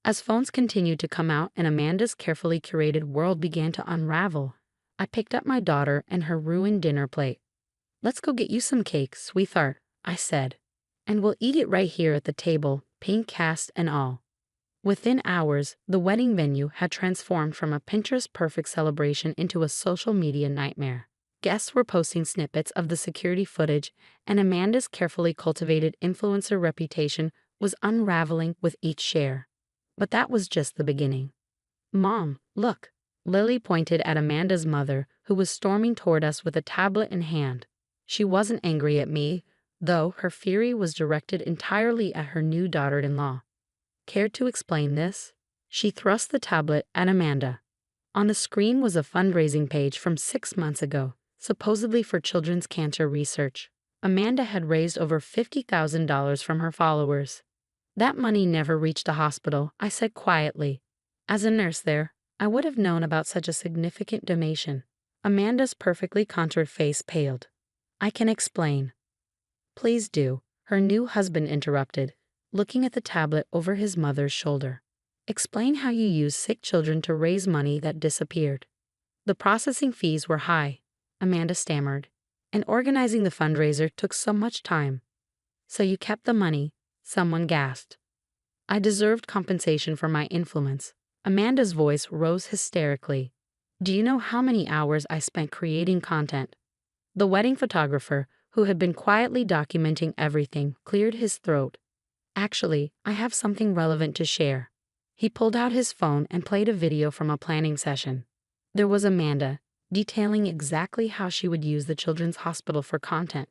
As phones continued to come out and Amanda's carefully curated world began to unravel, I picked up my daughter and her ruined dinner plate. "Let's go get you some cake, sweetheart," I said. "And we'll eat it right here at the table, pink cast and all." Within hours, the wedding venue had transformed from a Pinterest-perfect celebration into a social media nightmare. Guests were posting snippets of the security footage, and Amanda's carefully cultivated influencer reputation was unraveling with each share. But that was just the beginning. "Mom, look." Lily pointed at Amanda's mother, who was storming toward us with a tablet in hand. She wasn't angry at me, though her fury was directed entirely at her new daughter-in-law. "Care to explain this?" She thrust the tablet at Amanda. On the screen was a fundraising page from 6 months ago, supposedly for children's cancer research. Amanda had raised over $50,000 from her followers. "That money never reached the hospital," I said quietly. As a nurse there, I would have known about such a significant donation. Amanda's perfectly contoured face paled. "I can explain." "Please do," her new husband interrupted, looking at the tablet over his mother's shoulder. "Explain how you used sick children to raise money that disappeared." "The processing fees were high," Amanda stammered, "and organizing the fundraiser took so much time." "So you kept the money," someone gasped. I deserved compensation for my influence. Amanda's voice rose hysterically. "Do you know how many hours I spent creating content?" The wedding photographer, who had been quietly documenting everything, cleared his throat. "Actually, I have something relevant to share." He pulled out his phone and played a video from a planning session. There was Amanda, detailing exactly how she would use the children's hospital for content.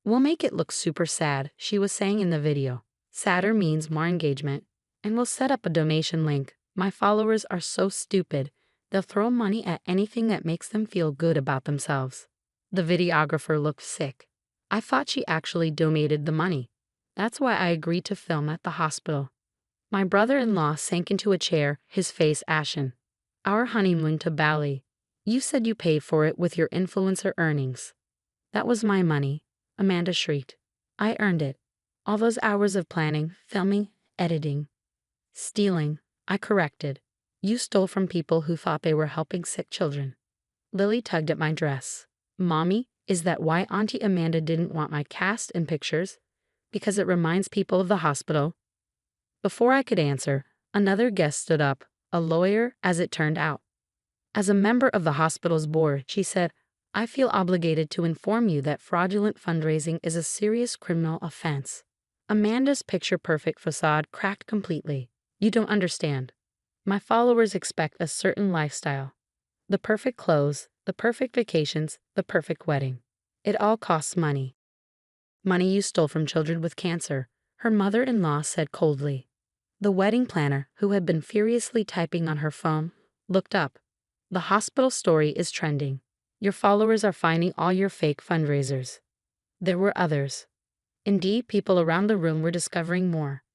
"We'll make it look super sad," she was saying in the video. "Sadder means more engagement. And we'll set up a donation link. My followers are so stupid. They'll throw money at anything that makes them feel good about themselves." The videographer looked sick. "I thought she actually donated the money. That's why I agreed to film at the hospital." My brother-in-law sank into a chair, his face ashen. "Our honeymoon to Bali. You said you paid for it with your influencer earnings." "That was my money," Amanda shrieked. "I earned it. All those hours of planning, filming, editing." "Stealing," I corrected. "You stole from people who thought they were helping sick children." Lily tugged at my dress. "Mommy, is that why Auntie Amanda didn't want my cast in pictures? Because it reminds people of the hospital?" Before I could answer, another guest stood up, a lawyer, as it turned out. "As a member of the hospital's board," she said, "I feel obligated to inform you that fraudulent fundraising is a serious criminal offense." Amanda's picture-perfect facade cracked completely. "You don't understand. My followers expect a certain lifestyle. The perfect clothes, the perfect vacations, the perfect wedding. It all costs money." "Money you stole from children with cancer," her mother-in-law said coldly. The wedding planner, who had been furiously typing on her phone, looked up. "The hospital story is trending. Your followers are finding all your fake fundraisers." There were others. Indeed, people around the room were discovering more.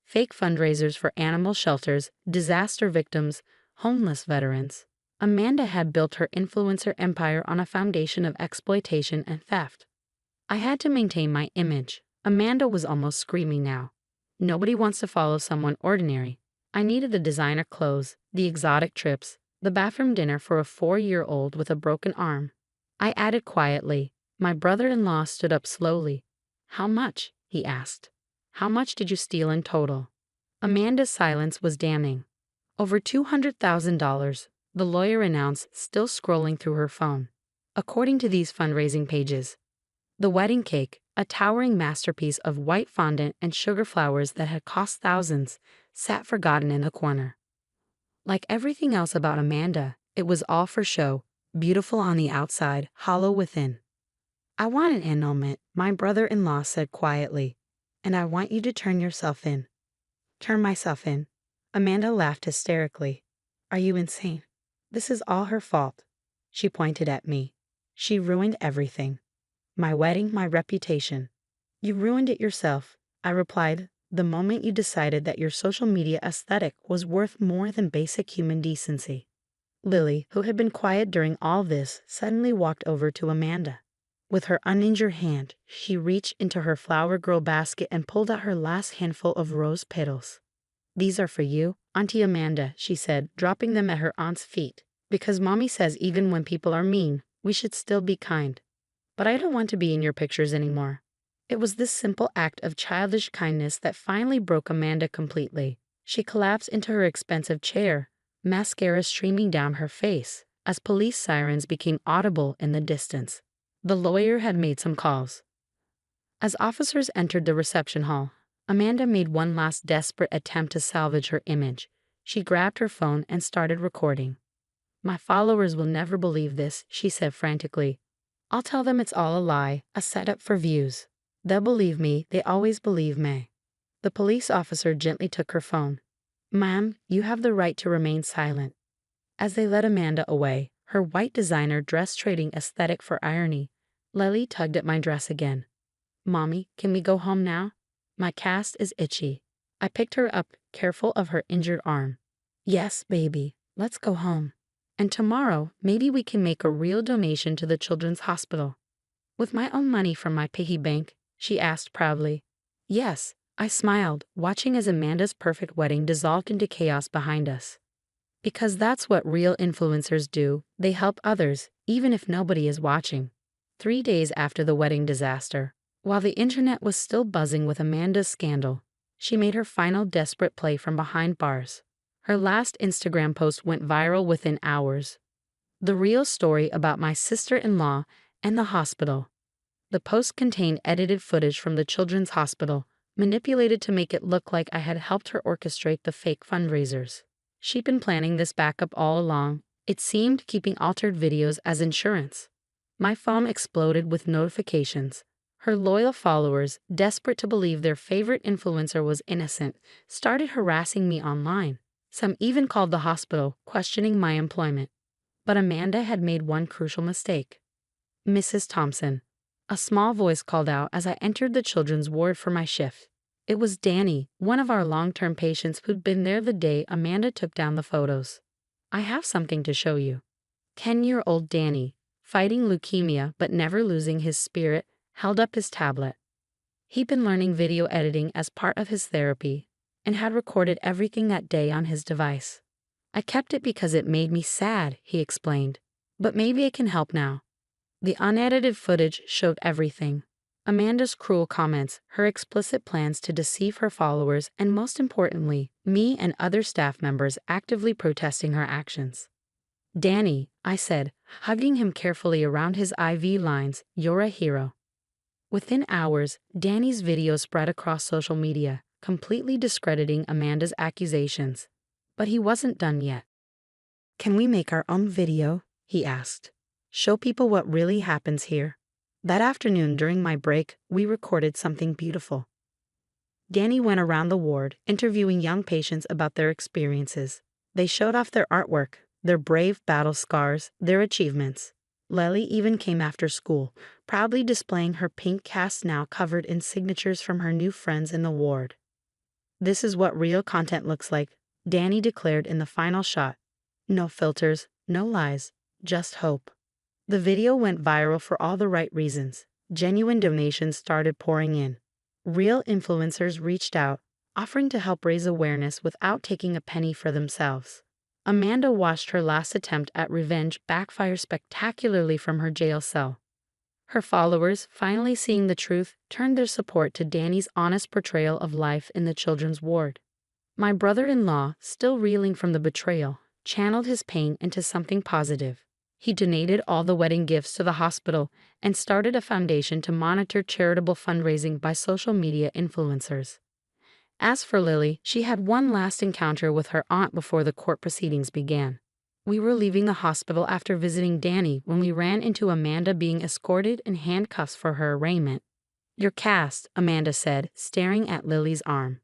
Fake fundraisers for animal shelters, disaster victims, homeless veterans. Amanda had built her influencer empire on a foundation of exploitation and theft. I had to maintain my image. Amanda was almost screaming now. Nobody wants to follow someone ordinary. I needed the designer clothes, the exotic trips, the bathroom dinner for a 4-year-old with a broken arm. I added quietly. My brother-in-law stood up slowly. "How much?" he asked. "How much did you steal in total?" Amanda's silence was damning. "Over $200,000, the lawyer announced, still scrolling through her phone. "According to these fundraising pages. The wedding cake, a towering masterpiece of white fondant and sugar flowers that had cost thousands, sat forgotten in a corner. Like everything else about Amanda, it was all for show, beautiful on the outside, hollow within." "I want an annulment," my brother-in-law said quietly. "And I want you to turn yourself in." "Turn myself in?" Amanda laughed hysterically. "Are you insane? This is all her fault." She pointed at me. "She ruined everything. My wedding, my reputation." "You ruined it yourself," I replied, "the moment you decided that your social media aesthetic was worth more than basic human decency." Lily, who had been quiet during all this, suddenly walked over to Amanda. With her uninjured hand, she reached into her flower girl basket and pulled out her last handful of rose petals. "These are for you, Auntie Amanda," she said, dropping them at her aunt's feet. "Because Mommy says even when people are mean, we should still be kind. But I don't want to be in your pictures anymore." It was this simple act of childish kindness that finally broke Amanda completely. She collapsed into her expensive chair, mascara streaming down her face, as police sirens became audible in the distance. The lawyer had made some calls. As officers entered the reception hall, Amanda made one last desperate attempt to salvage her image. She grabbed her phone and started recording. "My followers will never believe this," she said frantically. "I'll tell them it's all a lie, a setup for views. They'll believe me, they always believe me." The police officer gently took her phone. "Ma'am, you have the right to remain silent." As they led Amanda away, her white designer dress trading aesthetic for irony, Lily tugged at my dress again. "Mommy, can we go home now? My cast is itchy." I picked her up, careful of her injured arm. "Yes, baby, let's go home. And tomorrow, maybe we can make a real donation to the children's hospital." "With my own money from my piggy bank?" she asked proudly. "Yes," I smiled, watching as Amanda's perfect wedding dissolved into chaos behind us. Because that's what real influencers do. They help others, even if nobody is watching. 3 days after the wedding disaster, while the internet was still buzzing with Amanda's scandal, she made her final desperate play from behind bars. Her last Instagram post went viral within hours. The real story about my sister-in-law and the hospital. The post contained edited footage from the children's hospital, manipulated to make it look like I had helped her orchestrate the fake fundraisers. She'd been planning this backup all along, it seemed, keeping altered videos as insurance. My phone exploded with notifications. Her loyal followers, desperate to believe their favorite influencer was innocent, started harassing me online. Some even called the hospital, questioning my employment. But Amanda had made one crucial mistake. "Mrs. Thompson." A small voice called out as I entered the children's ward for my shift. It was Danny, one of our long-term patients who'd been there the day Amanda took down the photos. "I have something to show you." 10-year-old Danny, fighting leukemia but never losing his spirit, held up his tablet. He'd been learning video editing as part of his therapy and had recorded everything that day on his device. "I kept it because it made me sad," he explained. "But maybe it can help now." The unedited footage showed everything. Amanda's cruel comments, her explicit plans to deceive her followers, and most importantly, me and other staff members actively protesting her actions. "Danny," I said, hugging him carefully around his IV lines, "you're a hero." Within hours, Danny's video spread across social media, completely discrediting Amanda's accusations. But he wasn't done yet. "Can we make our own video?" he asked. "Show people what really happens here." That afternoon during my break, we recorded something beautiful. Danny went around the ward, interviewing young patients about their experiences. They showed off their artwork, their brave battle scars, their achievements. Lily even came after school, proudly displaying her pink cast now covered in signatures from her new friends in the ward. "This is what real content looks like," Danny declared in the final shot. "No filters, no lies, just hope." The video went viral for all the right reasons. Genuine donations started pouring in. Real influencers reached out, offering to help raise awareness without taking a penny for themselves. Amanda watched her last attempt at revenge backfire spectacularly from her jail cell. Her followers, finally seeing the truth, turned their support to Danny's honest portrayal of life in the children's ward. My brother-in-law, still reeling from the betrayal, channeled his pain into something positive. He donated all the wedding gifts to the hospital and started a foundation to monitor charitable fundraising by social media influencers. As for Lily, she had one last encounter with her aunt before the court proceedings began. We were leaving the hospital after visiting Danny when we ran into Amanda being escorted in handcuffs for her arraignment. "Your cast," Amanda said, staring at Lily's arm.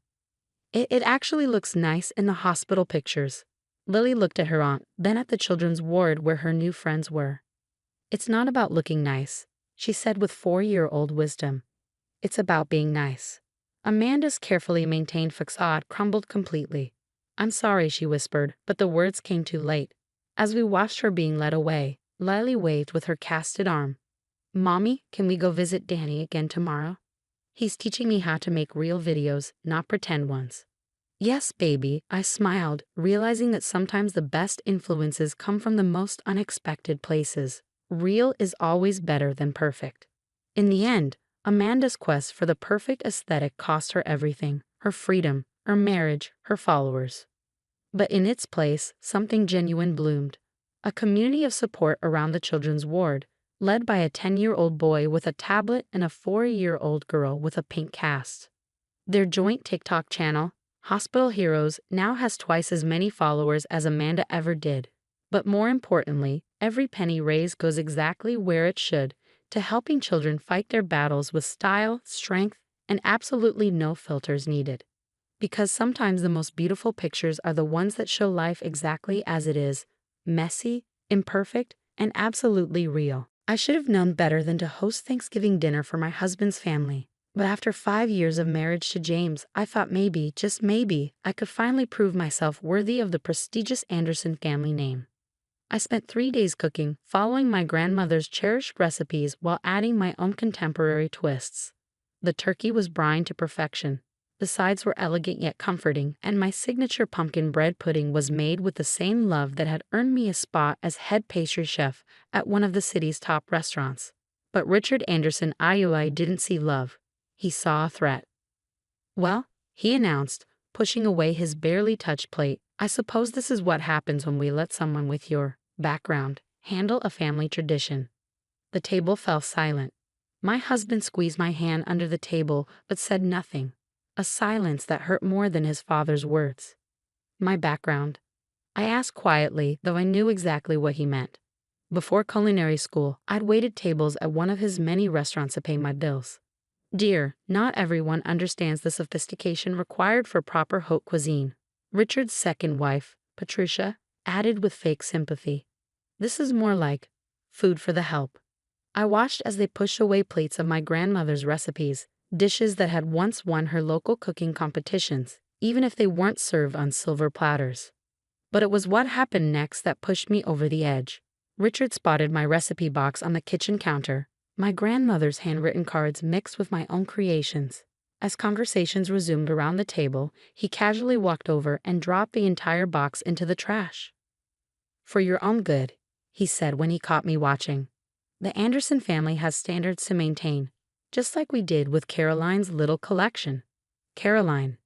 It actually looks nice in the hospital pictures." Lily looked at her aunt, then at the children's ward where her new friends were. "It's not about looking nice," she said with 4-year-old wisdom. "It's about being nice." Amanda's carefully maintained facade crumbled completely. "I'm sorry," she whispered, but the words came too late. As we watched her being led away, Lily waved with her casted arm. "Mommy, can we go visit Danny again tomorrow? He's teaching me how to make real videos, not pretend ones." "Yes, baby," I smiled, realizing that sometimes the best influences come from the most unexpected places. Real is always better than perfect. In the end, Amanda's quest for the perfect aesthetic cost her everything: her freedom, her marriage, her followers. But in its place, something genuine bloomed. A community of support around the children's ward, led by a 10-year-old boy with a tablet and a 4-year-old girl with a pink cast. Their joint TikTok channel, Hospital Heroes, now has twice as many followers as Amanda ever did. But more importantly, every penny raised goes exactly where it should, to helping children fight their battles with style, strength, and absolutely no filters needed. Because sometimes the most beautiful pictures are the ones that show life exactly as it is: messy, imperfect, and absolutely real. I should have known better than to host Thanksgiving dinner for my husband's family. But after 5 years of marriage to James, I thought maybe, just maybe, I could finally prove myself worthy of the prestigious Anderson family name. I spent 3 days cooking, following my grandmother's cherished recipes while adding my own contemporary twists. The turkey was brined to perfection. The sides were elegant yet comforting, and my signature pumpkin bread pudding was made with the same love that had earned me a spot as head pastry chef at one of the city's top restaurants. But Richard Anderson IUI didn't see love. He saw a threat. "Well," he announced, pushing away his barely touched plate, "I suppose this is what happens when we let someone with your background handle a family tradition." The table fell silent. My husband squeezed my hand under the table but said nothing. a silence that hurt more than his father's words. My background. I asked quietly, though I knew exactly what he meant. Before culinary school, I'd waited tables at one of his many restaurants to pay my bills. Dear, not everyone understands the sophistication required for proper haute cuisine. Richard's second wife, Patricia, added with fake sympathy. This is more like food for the help. I watched as they pushed away plates of my grandmother's recipes, dishes that had once won her local cooking competitions, even if they weren't served on silver platters. But it was what happened next that pushed me over the edge. Richard spotted my recipe box on the kitchen counter, my grandmother's handwritten cards mixed with my own creations. As conversations resumed around the table, he casually walked over and dropped the entire box into the trash. For your own good, he said when he caught me watching. The Anderson family has standards to maintain, just like we did with Caroline's little collection. Caroline,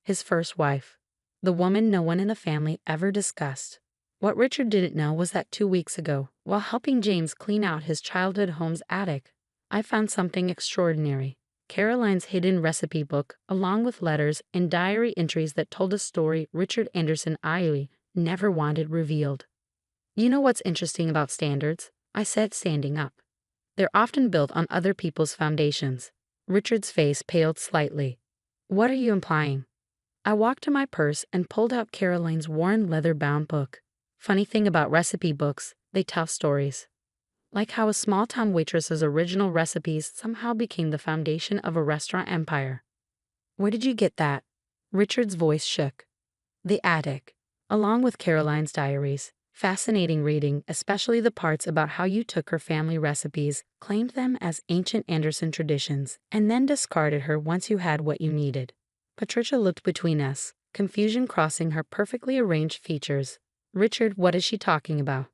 his first wife, the woman no one in the family ever discussed. What Richard didn't know was that 2 weeks ago, while helping James clean out his childhood home's attic, I found something extraordinary. Caroline's hidden recipe book, along with letters and diary entries that told a story Richard Anderson Iowa never wanted revealed. You know what's interesting about standards? I said, standing up. They're often built on other people's foundations. Richard's face paled slightly. What are you implying? I walked to my purse and pulled out Caroline's worn leather-bound book. Funny thing about recipe books, they tell stories. Like how a small-town waitress's original recipes somehow became the foundation of a restaurant empire. Where did you get that? Richard's voice shook. The attic, along with Caroline's diaries. Fascinating reading, especially the parts about how you took her family recipes, claimed them as ancient Anderson traditions, and then discarded her once you had what you needed. Patricia looked between us, confusion crossing her perfectly arranged features. Richard, what is she talking about?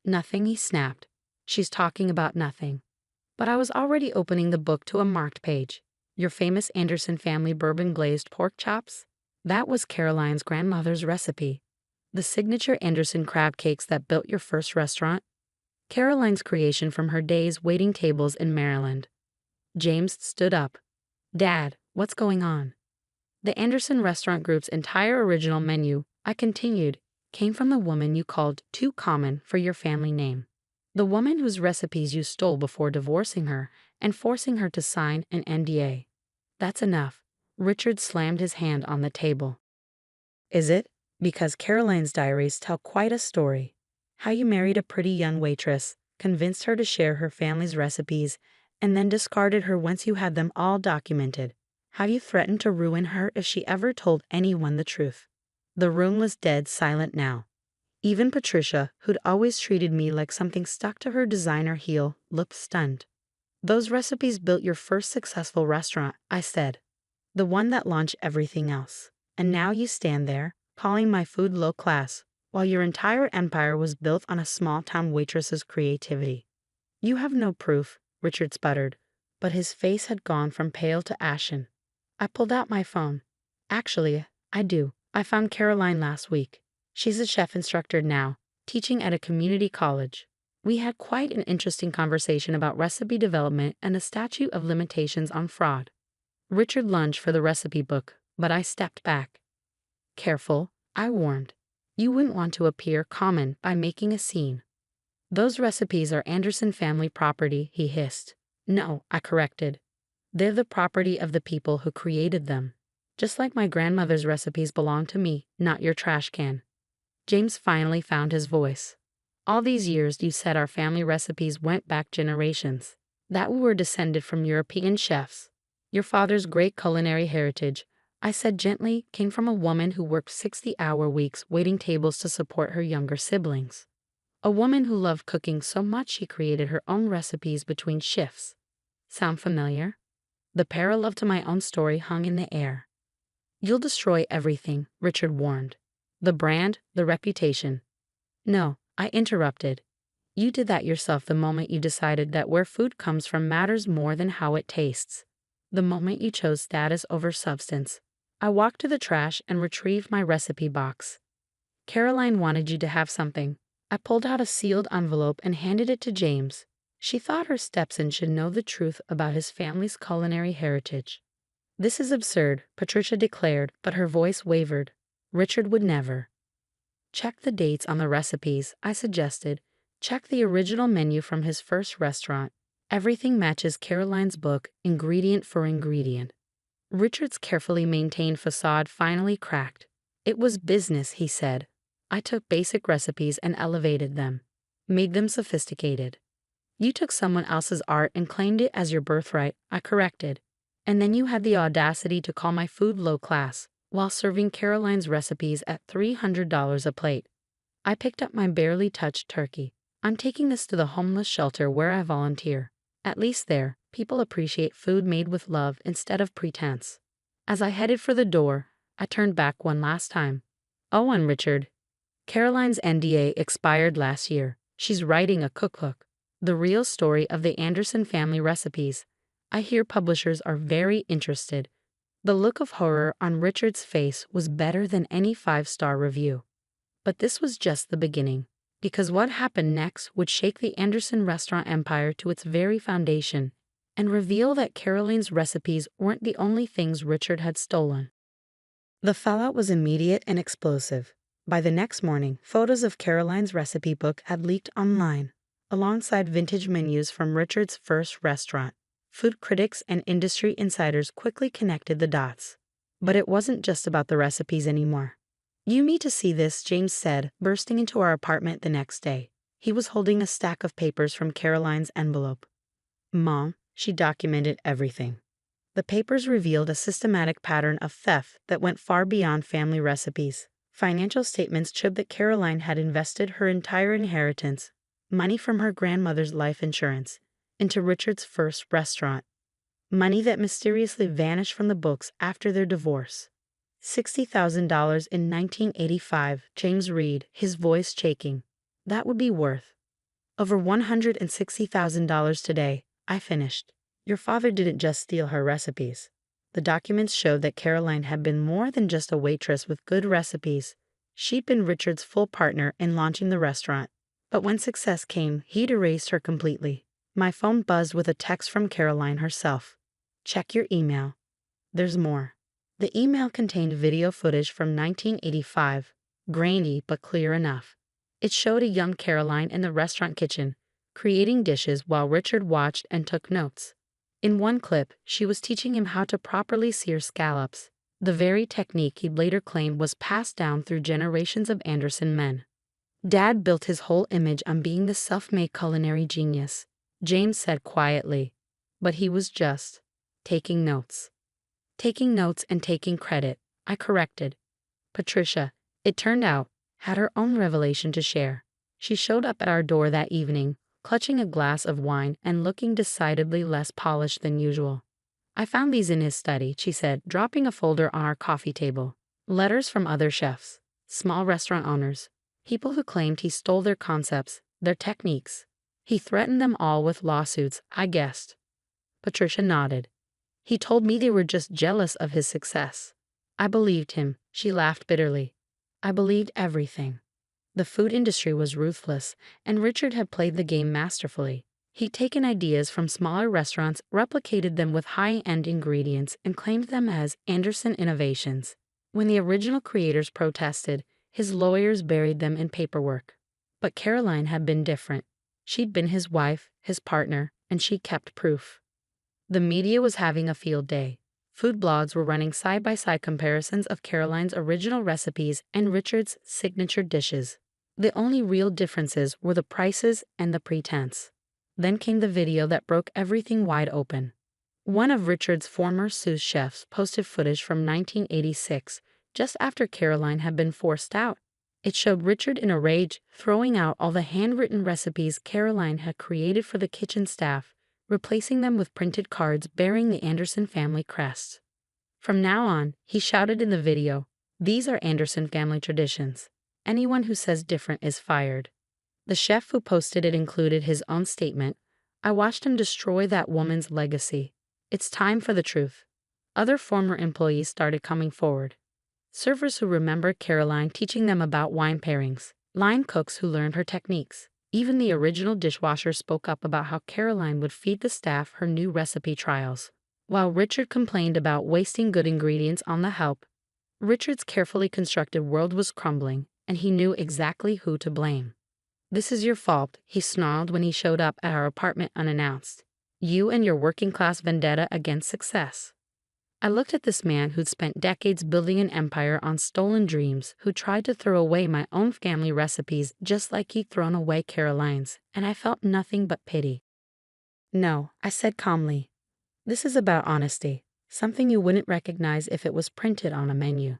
Nothing, he snapped. She's talking about nothing. But I was already opening the book to a marked page. Your famous Anderson family bourbon glazed pork chops? That was Caroline's grandmother's recipe. The signature Anderson crab cakes that built your first restaurant? Caroline's creation from her days waiting tables in Maryland. James stood up. Dad, what's going on? The Anderson Restaurant Group's entire original menu, I continued, came from the woman you called too common for your family name. The woman whose recipes you stole before divorcing her and forcing her to sign an NDA. That's enough. Richard slammed his hand on the table. Is it? Because Caroline's diaries tell quite a story. How you married a pretty young waitress, convinced her to share her family's recipes, and then discarded her once you had them all documented. How you threatened to ruin her if she ever told anyone the truth. The room was dead silent now. Even Patricia, who'd always treated me like something stuck to her designer heel, looked stunned. Those recipes built your first successful restaurant, I said. The one that launched everything else. And now you stand there, calling my food low class, while your entire empire was built on a small-town waitress's creativity. You have no proof, Richard sputtered, but his face had gone from pale to ashen. I pulled out my phone. Actually, I do. I found Caroline last week. She's a chef instructor now, teaching at a community college. We had quite an interesting conversation about recipe development and the statute of limitations on fraud. Richard lunged for the recipe book, but I stepped back. Careful, I warned. You wouldn't want to appear common by making a scene. Those recipes are Anderson family property, he hissed. No, I corrected. They're the property of the people who created them. Just like my grandmother's recipes belong to me, not your trash can. James finally found his voice. All these years you said our family recipes went back generations. That we were descended from European chefs. Your father's great culinary heritage, I said gently, came from a woman who worked 60-hour weeks waiting tables to support her younger siblings. A woman who loved cooking so much she created her own recipes between shifts. Sound familiar? The parallel to my own story hung in the air. You'll destroy everything, Richard warned. The brand, the reputation. No, I interrupted. You did that yourself the moment you decided that where food comes from matters more than how it tastes. The moment you chose status over substance. I walked to the trash and retrieved my recipe box. Caroline wanted you to have something. I pulled out a sealed envelope and handed it to James. She thought her stepson should know the truth about his family's culinary heritage. "This is absurd," Patricia declared, but her voice wavered. "Richard would never." "Check the dates on the recipes," I suggested. "Check the original menu from his first restaurant. Everything matches Caroline's book, ingredient for ingredient." Richard's carefully maintained facade finally cracked. "It was business," he said. "I took basic recipes and elevated them, made them sophisticated." "You took someone else's art and claimed it as your birthright," I corrected. "And then you had the audacity to call my food low class, while serving Caroline's recipes at $300 a plate." I picked up my barely touched turkey. "I'm taking this to the homeless shelter where I volunteer. At least there, people appreciate food made with love instead of pretense." As I headed for the door, I turned back one last time. "Oh, and Richard. Caroline's NDA expired last year. She's writing a cookbook. The real story of the Anderson family recipes. I hear publishers are very interested." The look of horror on Richard's face was better than any 5-star review. But this was just the beginning, because what happened next would shake the Anderson restaurant empire to its very foundation and reveal that Caroline's recipes weren't the only things Richard had stolen. The fallout was immediate and explosive. By the next morning, photos of Caroline's recipe book had leaked online, alongside vintage menus from Richard's first restaurant. Food critics and industry insiders quickly connected the dots. But it wasn't just about the recipes anymore. "You need to see this," James said, bursting into our apartment the next day. He was holding a stack of papers from Caroline's envelope. "Mom," she documented everything. The papers revealed a systematic pattern of theft that went far beyond family recipes. Financial statements showed that Caroline had invested her entire inheritance, money from her grandmother's life insurance, into Richard's first restaurant. Money that mysteriously vanished from the books after their divorce. $60,000 in 1985, James read, his voice shaking. "That would be worth over $160,000 today." I finished. "Your father didn't just steal her recipes." The documents showed that Caroline had been more than just a waitress with good recipes. She'd been Richard's full partner in launching the restaurant. But when success came, he'd erased her completely. My phone buzzed with a text from Caroline herself. "Check your email. There's more." The email contained video footage from 1985, grainy but clear enough. It showed a young Caroline in the restaurant kitchen, creating dishes while Richard watched and took notes. In one clip, she was teaching him how to properly sear scallops, the very technique he'd later claimed was passed down through generations of Anderson men. "Dad built his whole image on being the self-made culinary genius," James said quietly. "But he was just taking notes." "Taking notes and taking credit," I corrected. Patricia, it turned out, had her own revelation to share. She showed up at our door that evening, clutching a glass of wine and looking decidedly less polished than usual. "I found these in his study," she said, dropping a folder on our coffee table. "Letters from other chefs, small restaurant owners, people who claimed he stole their concepts, their techniques. He threatened them all with lawsuits, I guessed." Patricia nodded. "He told me they were just jealous of his success." I believed him, she laughed bitterly. I believed everything. The food industry was ruthless, and Richard had played the game masterfully. He'd taken ideas from smaller restaurants, replicated them with high-end ingredients, and claimed them as Anderson innovations. When the original creators protested, his lawyers buried them in paperwork. But Caroline had been different. She'd been his wife, his partner, and she kept proof. The media was having a field day. Food blogs were running side-by-side comparisons of Caroline's original recipes and Richard's signature dishes. The only real differences were the prices and the pretense. Then came the video that broke everything wide open. One of Richard's former sous chefs posted footage from 1986, just after Caroline had been forced out. It showed Richard in a rage, throwing out all the handwritten recipes Caroline had created for the kitchen staff, replacing them with printed cards bearing the Anderson family crest. "From now on," he shouted in the video, "these are Anderson family traditions. Anyone who says different is fired." The chef who posted it included his own statement. "I watched him destroy that woman's legacy. It's time for the truth." Other former employees started coming forward. Servers who remembered Caroline teaching them about wine pairings, line cooks who learned her techniques. Even the original dishwasher spoke up about how Caroline would feed the staff her new recipe trials. While Richard complained about wasting good ingredients on the help, Richard's carefully constructed world was crumbling, and he knew exactly who to blame. "This is your fault," he snarled when he showed up at our apartment unannounced. "You and your working-class vendetta against success." I looked at this man who'd spent decades building an empire on stolen dreams, who tried to throw away my own family recipes just like he'd thrown away Caroline's, and I felt nothing but pity. "No," I said calmly. "This is about honesty, something you wouldn't recognize if it was printed on a menu.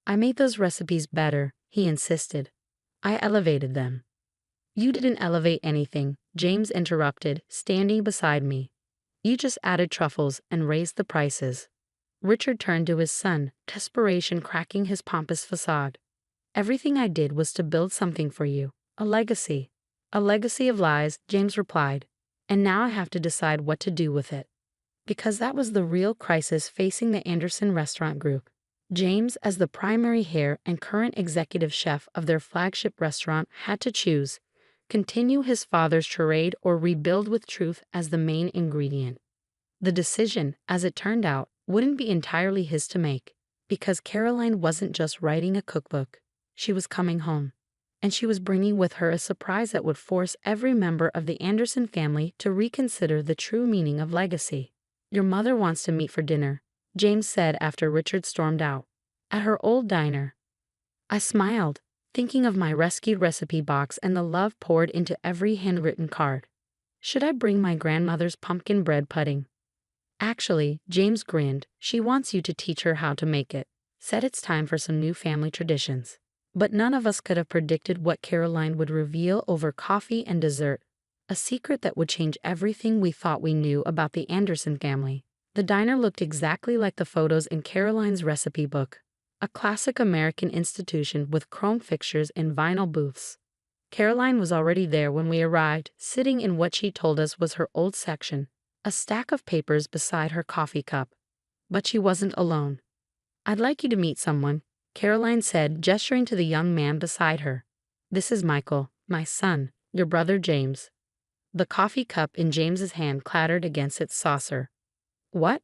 I made those recipes better," he insisted. "I elevated them." "You didn't elevate anything," James interrupted, standing beside me. "You just added truffles and raised the prices." Richard turned to his son, desperation cracking his pompous facade. "Everything I did was to build something for you, a legacy." "A legacy of lies," James replied. "And now I have to decide what to do with it." Because that was the real crisis facing the Anderson Restaurant Group. James, as the primary heir and current executive chef of their flagship restaurant, had to choose: continue his father's charade or rebuild with truth as the main ingredient. The decision, as it turned out, wouldn't be entirely his to make, because Caroline wasn't just writing a cookbook. She was coming home, and she was bringing with her a surprise that would force every member of the Anderson family to reconsider the true meaning of legacy. "Your mother wants to meet for dinner," James said after Richard stormed out. "At her old diner." I smiled, thinking of my rescued recipe box and the love poured into every handwritten card. "Should I bring my grandmother's pumpkin bread pudding?" "Actually," James grinned, "she wants you to teach her how to make it." Said it's time for some new family traditions. But none of us could have predicted what Caroline would reveal over coffee and dessert. A secret that would change everything we thought we knew about the Anderson family. The diner looked exactly like the photos in Caroline's recipe book. A classic American institution with chrome fixtures and vinyl booths. Caroline was already there when we arrived, sitting in what she told us was her old section, a stack of papers beside her coffee cup. But she wasn't alone. "I'd like you to meet someone," Caroline said, gesturing to the young man beside her. "This is Michael, my son, your brother James." The coffee cup in James's hand clattered against its saucer. "What?"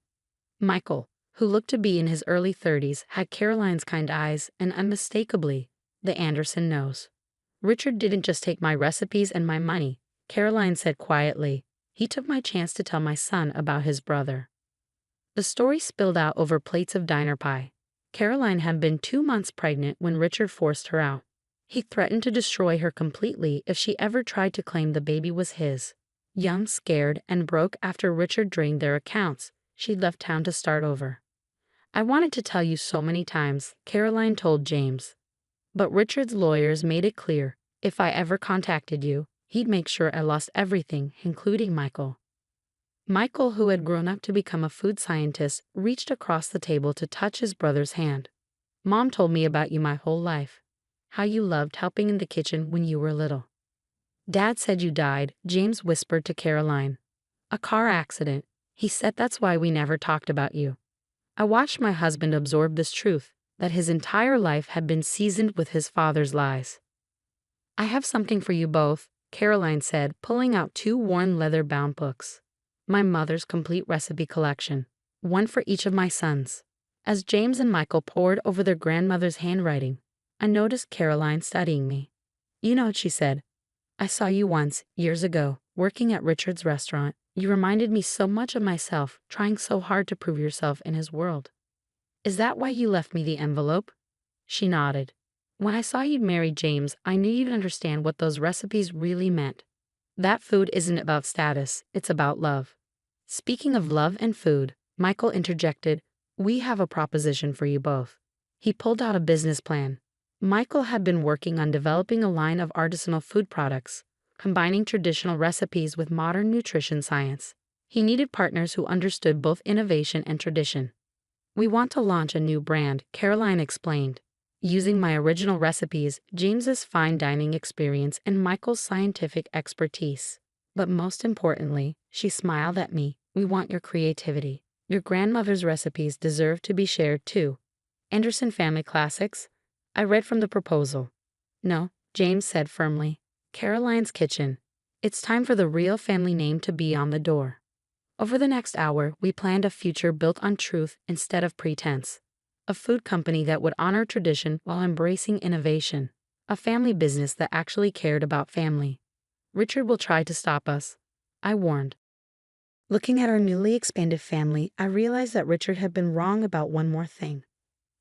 Michael, who looked to be in his early 30s, had Caroline's kind eyes and unmistakably the Anderson nose. "Richard didn't just take my recipes and my money," Caroline said quietly. "He took my chance to tell my son about his brother." The story spilled out over plates of diner pie. Caroline had been 2 months pregnant when Richard forced her out. He threatened to destroy her completely if she ever tried to claim the baby was his. Young, scared, and broke after Richard drained their accounts, she left town to start over. "I wanted to tell you so many times," Caroline told James. "But Richard's lawyers made it clear, if I ever contacted you, he'd make sure I lost everything, including Michael." Michael, who had grown up to become a food scientist, reached across the table to touch his brother's hand. "Mom told me about you my whole life. How you loved helping in the kitchen when you were little." "Dad said you died," James whispered to Caroline. "A car accident. He said that's why we never talked about you." I watched my husband absorb this truth, that his entire life had been seasoned with his father's lies. "I have something for you both," Caroline said, pulling out 2 worn leather-bound books. "My mother's complete recipe collection. One for each of my sons." As James and Michael pored over their grandmother's handwriting, I noticed Caroline studying me. "You know," she said, "I saw you once, years ago, working at Richard's restaurant. You reminded me so much of myself, trying so hard to prove yourself in his world. Is that why you left me the envelope?" She nodded. "When I saw you'd married James, I knew you'd understand what those recipes really meant. That food isn't about status, it's about love." Speaking of love and food, Michael interjected, "We have a proposition for you both." He pulled out a business plan. Michael had been working on developing a line of artisanal food products, combining traditional recipes with modern nutrition science. He needed partners who understood both innovation and tradition. "We want to launch a new brand," Caroline explained, using my original recipes, James's fine dining experience, and Michael's scientific expertise. "But most importantly," she smiled at me, "we want your creativity. Your grandmother's recipes deserve to be shared too." "Anderson family classics?" I read from the proposal. "No," James said firmly. "Caroline's Kitchen. It's time for the real family name to be on the door." Over the next hour, we planned a future built on truth instead of pretense. A food company that would honor tradition while embracing innovation. A family business that actually cared about family. Richard will try to stop us, I warned. Looking at our newly expanded family, I realized that Richard had been wrong about one more thing.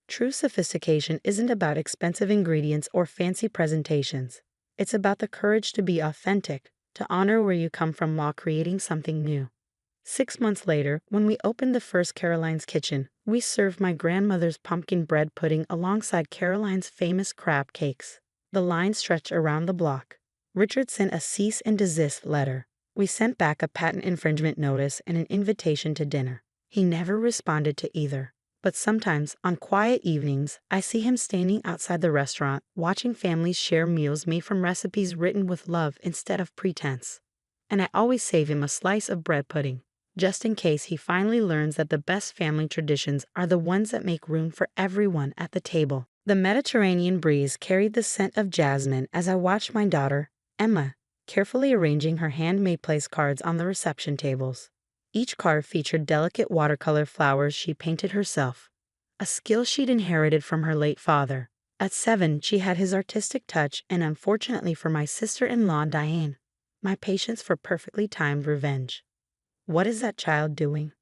True sophistication isn't about expensive ingredients or fancy presentations. It's about the courage to be authentic, to honor where you come from while creating something new. 6 months later, when we opened the first Caroline's Kitchen, we served my grandmother's pumpkin bread pudding alongside Caroline's famous crab cakes. The line stretched around the block. Richard sent a cease and desist letter. We sent back a patent infringement notice and an invitation to dinner. He never responded to either. But sometimes, on quiet evenings, I see him standing outside the restaurant, watching families share meals made from recipes written with love instead of pretense. And I always save him a slice of bread pudding, just in case he finally learns that the best family traditions are the ones that make room for everyone at the table. The Mediterranean breeze carried the scent of jasmine as I watched my daughter, Emma, carefully arranging her handmade place cards on the reception tables. Each card featured delicate watercolor flowers she painted herself, a skill she'd inherited from her late father. At 7, she had his artistic touch, and unfortunately for my sister-in-law Diane, my patience for perfectly timed revenge. What is that child doing?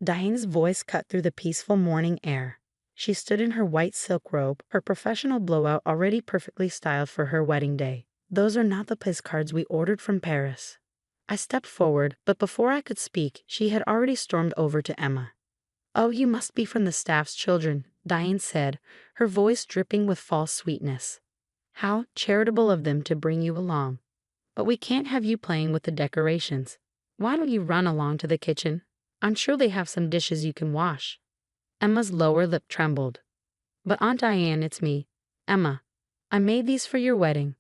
Diane's voice cut through the peaceful morning air. She stood in her white silk robe, her professional blowout already perfectly styled for her wedding day. Those are not the place cards we ordered from Paris. I stepped forward, but before I could speak, she had already stormed over to Emma. "Oh, you must be from the staff's children," Diane said, her voice dripping with false sweetness. "How charitable of them to bring you along. But we can't have you playing with the decorations. Why don't you run along to the kitchen? I'm sure they have some dishes you can wash." Emma's lower lip trembled. "But Aunt Diane, it's me, Emma. I made these for your wedding."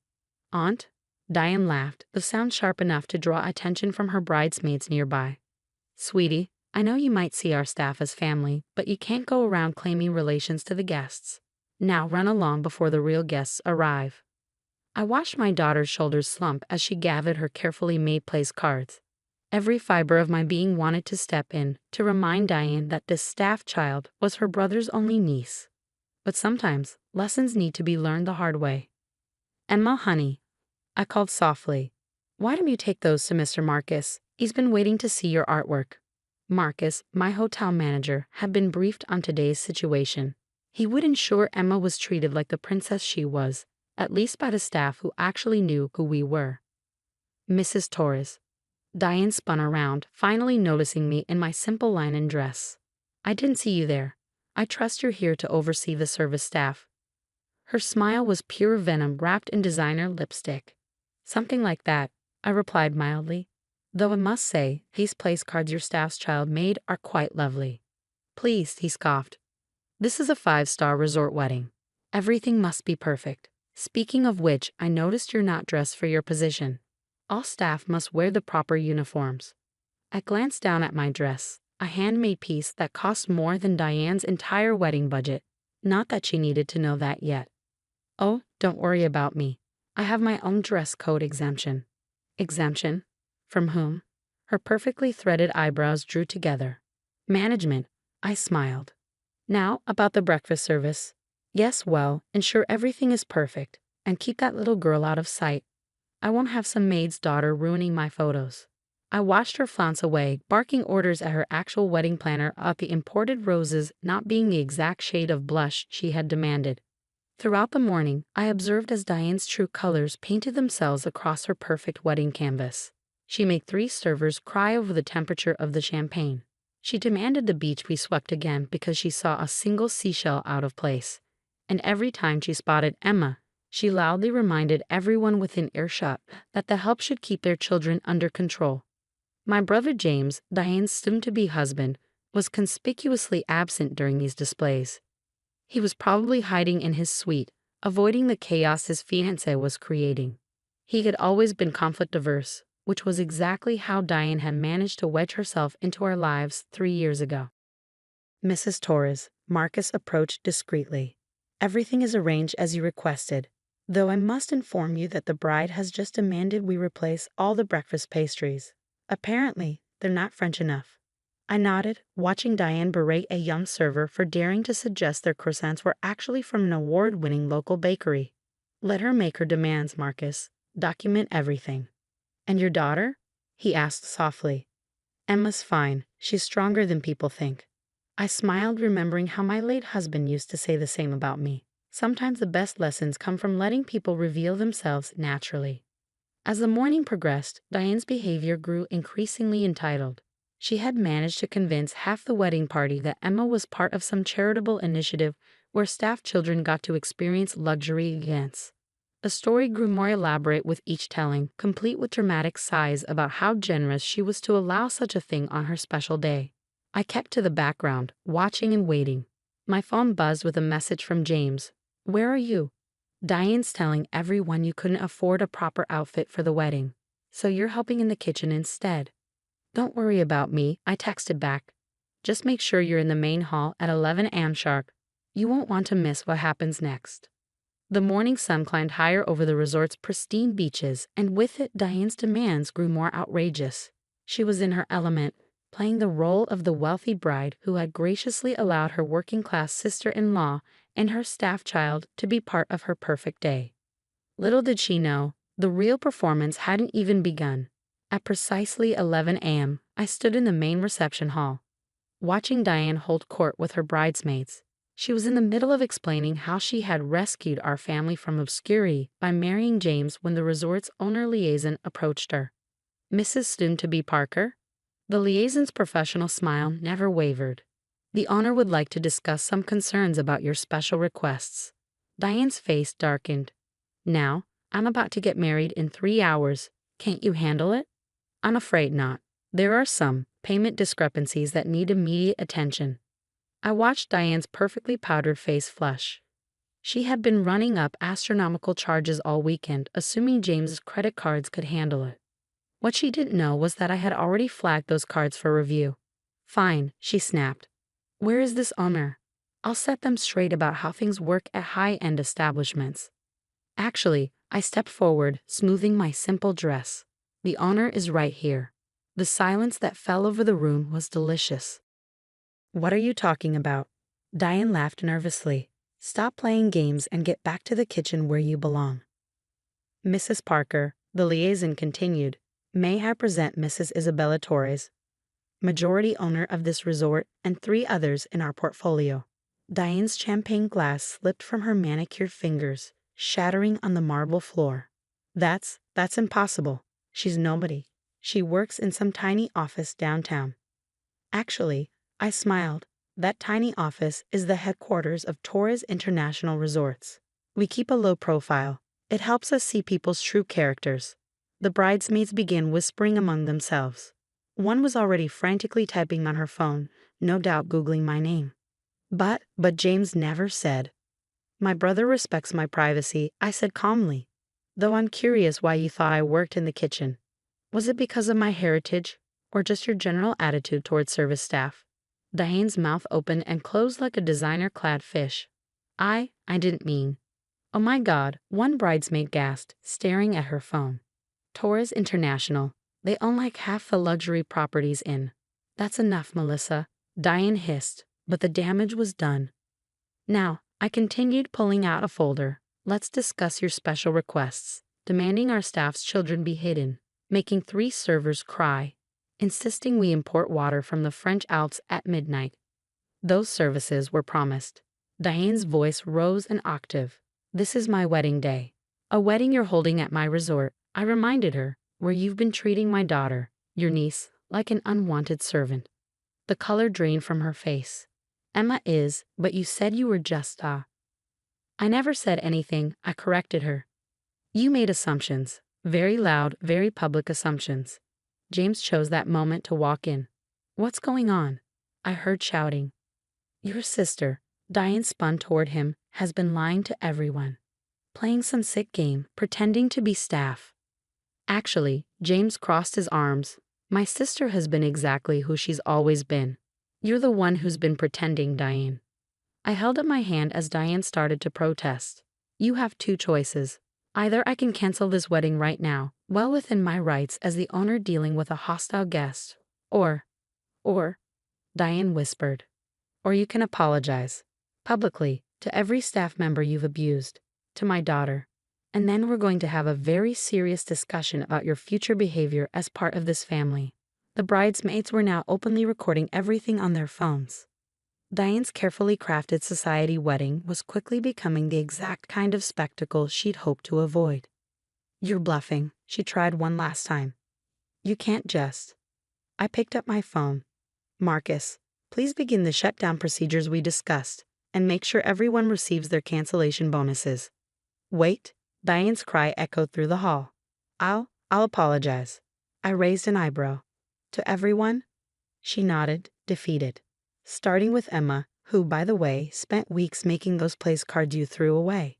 "Aunt?" Diane laughed, the sound sharp enough to draw attention from her bridesmaids nearby. "Sweetie, I know you might see our staff as family, but you can't go around claiming relations to the guests. Now run along before the real guests arrive." I watched my daughter's shoulders slump as she gathered her carefully made place cards. Every fiber of my being wanted to step in to remind Diane that this staff child was her brother's only niece. But sometimes, lessons need to be learned the hard way. "Emma, honey," I called softly, "why don't you take those to Mr. Marcus? He's been waiting to see your artwork." Marcus, my hotel manager, had been briefed on today's situation. He would ensure Emma was treated like the princess she was, at least by the staff who actually knew who we were. "Mrs. Torres." Diane spun around, finally noticing me in my simple linen dress. "I didn't see you there. I trust you're here to oversee the service staff." Her smile was pure venom wrapped in designer lipstick. "Something like that," I replied mildly. "Though I must say, these place cards your staff's child made are quite lovely." "Please," he scoffed. "This is a 5-star resort wedding. Everything must be perfect. Speaking of which, I noticed you're not dressed for your position. All staff must wear the proper uniforms." I glanced down at my dress, a handmade piece that cost more than Diane's entire wedding budget. Not that she needed to know that yet. "Oh, don't worry about me. I have my own dress code exemption." "Exemption? From whom?" Her perfectly threaded eyebrows drew together. "Management," I smiled. "Now, about the breakfast service. Yes, well, ensure everything is perfect, and keep that little girl out of sight. I won't have some maid's daughter ruining my photos." I watched her flounce away, barking orders at her actual wedding planner about the imported roses not being the exact shade of blush she had demanded. Throughout the morning, I observed as Diane's true colors painted themselves across her perfect wedding canvas. She made 3 servers cry over the temperature of the champagne. She demanded the beach be swept again because she saw a single seashell out of place. And every time she spotted Emma, she loudly reminded everyone within earshot that the help should keep their children under control. My brother James, Diane's soon-to-be husband, was conspicuously absent during these displays. He was probably hiding in his suite, avoiding the chaos his fiancée was creating. He had always been conflict-averse, which was exactly how Diane had managed to wedge herself into our lives 3 years ago. "Mrs. Torres," Marcus approached discreetly. "Everything is arranged as you requested, though I must inform you that the bride has just demanded we replace all the breakfast pastries. Apparently, they're not French enough." I nodded, watching Diane berate a young server for daring to suggest their croissants were actually from an award-winning local bakery. Let her make her demands, Marcus. Document everything. And your daughter? He asked softly. Emma's fine. She's stronger than people think. I smiled, remembering how my late husband used to say the same about me. Sometimes the best lessons come from letting people reveal themselves naturally. As the morning progressed, Diane's behavior grew increasingly entitled. She had managed to convince half the wedding party that Emma was part of some charitable initiative where staff children got to experience luxury events. The story grew more elaborate with each telling, complete with dramatic sighs about how generous she was to allow such a thing on her special day. I kept to the background, watching and waiting. My phone buzzed with a message from James. Where are you? Diane's telling everyone you couldn't afford a proper outfit for the wedding, so you're helping in the kitchen instead. Don't worry about me, I texted back. Just make sure you're in the main hall at 11 a.m. sharp. You won't want to miss what happens next. The morning sun climbed higher over the resort's pristine beaches, and with it Diane's demands grew more outrageous. She was in her element, playing the role of the wealthy bride who had graciously allowed her working-class sister-in-law and her staff child to be part of her perfect day. Little did she know, the real performance hadn't even begun. At precisely 11 a.m., I stood in the main reception hall, watching Diane hold court with her bridesmaids. She was in the middle of explaining how she had rescued our family from obscurity by marrying James when the resort's owner liaison approached her. Mrs. Soon-to-be Parker? The liaison's professional smile never wavered. The owner would like to discuss some concerns about your special requests. Diane's face darkened. Now, I'm about to get married in 3 hours. Can't you handle it? I'm afraid not. There are some payment discrepancies that need immediate attention. I watched Diane's perfectly powdered face flush. She had been running up astronomical charges all weekend, assuming James's credit cards could handle it. What she didn't know was that I had already flagged those cards for review. Fine, she snapped. Where is this owner? I'll set them straight about how things work at high-end establishments. Actually, I stepped forward, smoothing my simple dress. The owner is right here. The silence that fell over the room was delicious. What are you talking about? Diane laughed nervously. Stop playing games and get back to the kitchen where you belong. Mrs. Parker, the liaison continued, may I present Mrs. Isabella Torres, majority owner of this resort and 3 others in our portfolio. Diane's champagne glass slipped from her manicured fingers, shattering on the marble floor. That's impossible. She's nobody. She works in some tiny office downtown. Actually, I smiled. That tiny office is the headquarters of Torres International Resorts. We keep a low profile. It helps us see people's true characters. The bridesmaids began whispering among themselves. One was already frantically typing on her phone, no doubt Googling my name. But James never said. My brother respects my privacy, I said calmly. Though I'm curious why you thought I worked in the kitchen. Was it because of my heritage, or just your general attitude toward service staff? Diane's mouth opened and closed like a designer-clad fish. I didn't mean. Oh my God, one bridesmaid gasped, staring at her phone. Torres International. They own like half the luxury properties in. That's enough, Melissa, Diane hissed, but the damage was done. Now, I continued, pulling out a folder. Let's discuss your special requests, demanding our staff's children be hidden, making 3 servers cry, insisting we import water from the French Alps at midnight. Those services were promised. Diane's voice rose an octave. This is my wedding day. A wedding you're holding at my resort, I reminded her, where you've been treating my daughter, your niece, like an unwanted servant. The color drained from her face. Emma is, but you said you were just I never said anything, I corrected her. You made assumptions. Very loud, very public assumptions. James chose that moment to walk in. What's going on? I heard shouting. Your sister, Diane spun toward him, has been lying to everyone. Playing some sick game, pretending to be staff. Actually, James crossed his arms. My sister has been exactly who she's always been. You're the one who's been pretending, Diane. I held up my hand as Diane started to protest. You have 2 choices. Either I can cancel this wedding right now, well within my rights as the owner dealing with a hostile guest, or Diane whispered. Or you can apologize. Publicly, to every staff member you've abused. To my daughter. And then we're going to have a very serious discussion about your future behavior as part of this family. The bridesmaids were now openly recording everything on their phones. Diane's carefully crafted society wedding was quickly becoming the exact kind of spectacle she'd hoped to avoid. You're bluffing, she tried one last time. You can't just. I picked up my phone. Marcus, please begin the shutdown procedures we discussed, and make sure everyone receives their cancellation bonuses. Wait, Diane's cry echoed through the hall. I'll apologize. I raised an eyebrow. To everyone? She nodded, defeated. Starting with Emma, who, by the way, spent weeks making those place cards you threw away.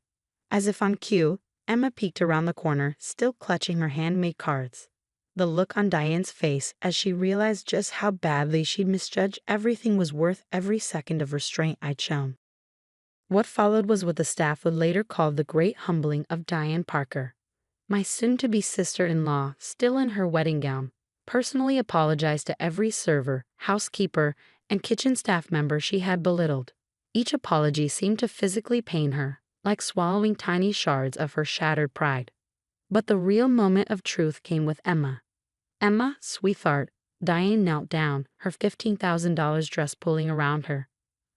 As if on cue, Emma peeked around the corner, still clutching her handmade cards. The look on Diane's face as she realized just how badly she'd misjudged everything was worth every second of restraint I'd shown. What followed was what the staff would later call the great humbling of Diane Parker. My soon-to-be sister-in-law, still in her wedding gown, personally apologized to every server, housekeeper, and kitchen staff member she had belittled. Each apology seemed to physically pain her, like swallowing tiny shards of her shattered pride. But the real moment of truth came with Emma. Emma, sweetheart, Diane knelt down, her $15,000 dress pulling around her.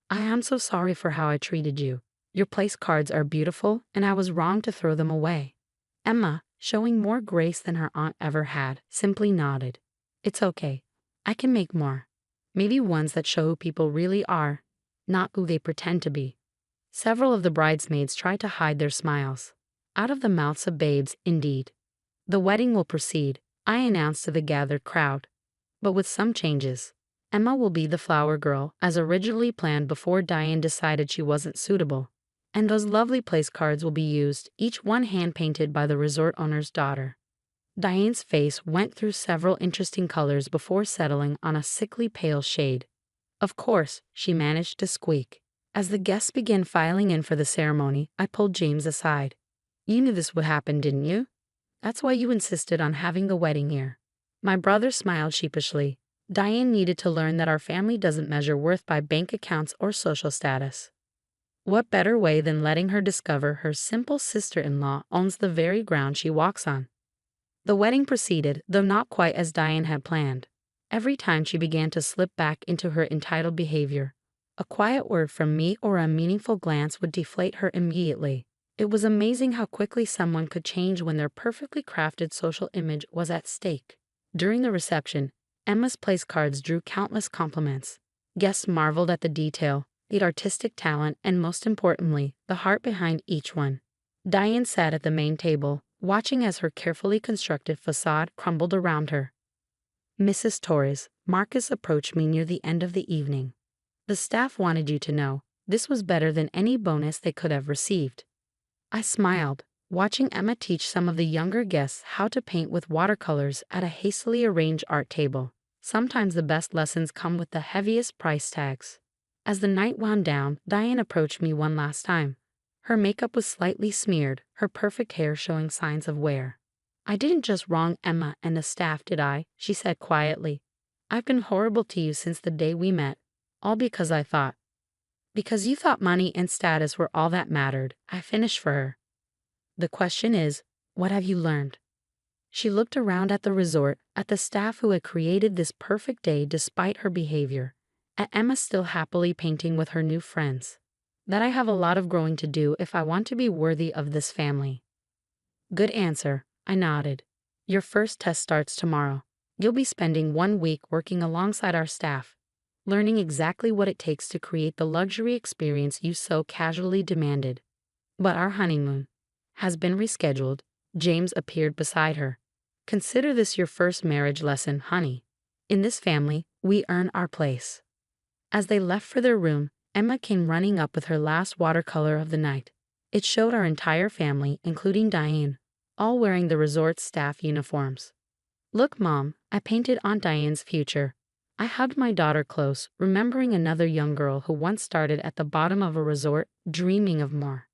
I am so sorry for how I treated you. Your place cards are beautiful, and I was wrong to throw them away. Emma, showing more grace than her aunt ever had, simply nodded. It's okay. I can make more. Maybe ones that show who people really are, not who they pretend to be. Several of the bridesmaids tried to hide their smiles. Out of the mouths of babes, indeed. The wedding will proceed, I announced to the gathered crowd. But with some changes. Emma will be the flower girl, as originally planned before Diane decided she wasn't suitable. And those lovely place cards will be used, each one hand-painted by the resort owner's daughter. Diane's face went through several interesting colors before settling on a sickly pale shade. Of course, she managed to squeak. As the guests began filing in for the ceremony, I pulled James aside. You knew this would happen, didn't you? That's why you insisted on having the wedding here. My brother smiled sheepishly. Diane needed to learn that our family doesn't measure worth by bank accounts or social status. What better way than letting her discover her simple sister-in-law owns the very ground she walks on? The wedding proceeded, though not quite as Diane had planned. Every time she began to slip back into her entitled behavior, a quiet word from me or a meaningful glance would deflate her immediately. It was amazing how quickly someone could change when their perfectly crafted social image was at stake. During the reception, Emma's place cards drew countless compliments. Guests marveled at the detail, the artistic talent, and most importantly, the heart behind each one. Diane sat at the main table, watching as her carefully constructed facade crumbled around her. Mrs. Torres, Marcus approached me near the end of the evening. The staff wanted you to know, this was better than any bonus they could have received. I smiled, watching Emma teach some of the younger guests how to paint with watercolors at a hastily arranged art table. Sometimes the best lessons come with the heaviest price tags. As the night wound down, Diane approached me one last time. Her makeup was slightly smeared, her perfect hair showing signs of wear. I didn't just wrong Emma and the staff, did I? She said quietly. I've been horrible to you since the day we met, all because I thought. Because you thought money and status were all that mattered, I finished for her. The question is, what have you learned? She looked around at the resort, at the staff who had created this perfect day despite her behavior, at Emma still happily painting with her new friends. That I have a lot of growing to do if I want to be worthy of this family. Good answer, I nodded. Your first test starts tomorrow. You'll be spending 1 week working alongside our staff, learning exactly what it takes to create the luxury experience you so casually demanded. But our honeymoon has been rescheduled. James appeared beside her. Consider this your first marriage lesson, honey. In this family, we earn our place. As they left for their room, Emma came running up with her last watercolor of the night. It showed our entire family, including Diane, all wearing the resort's staff uniforms. Look, Mom, I painted Aunt Diane's future. I hugged my daughter close, remembering another young girl who once started at the bottom of a resort, dreaming of more.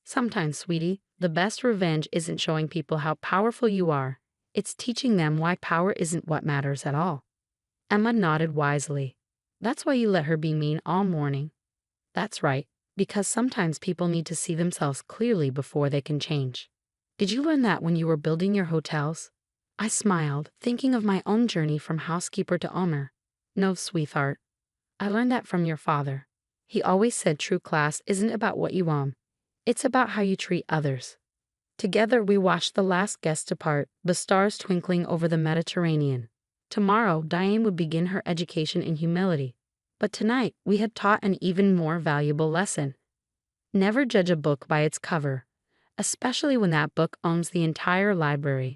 Sometimes, sweetie, the best revenge isn't showing people how powerful you are. It's teaching them why power isn't what matters at all. Emma nodded wisely. That's why you let her be mean all morning. That's right, because sometimes people need to see themselves clearly before they can change. Did you learn that when you were building your hotels? I smiled, thinking of my own journey from housekeeper to owner. No, sweetheart. I learned that from your father. He always said true class isn't about what you own. It's about how you treat others. Together we watched the last guest depart, the stars twinkling over the Mediterranean. Tomorrow, Diane would begin her education in humility. But tonight, we had taught an even more valuable lesson. Never judge a book by its cover, especially when that book owns the entire library.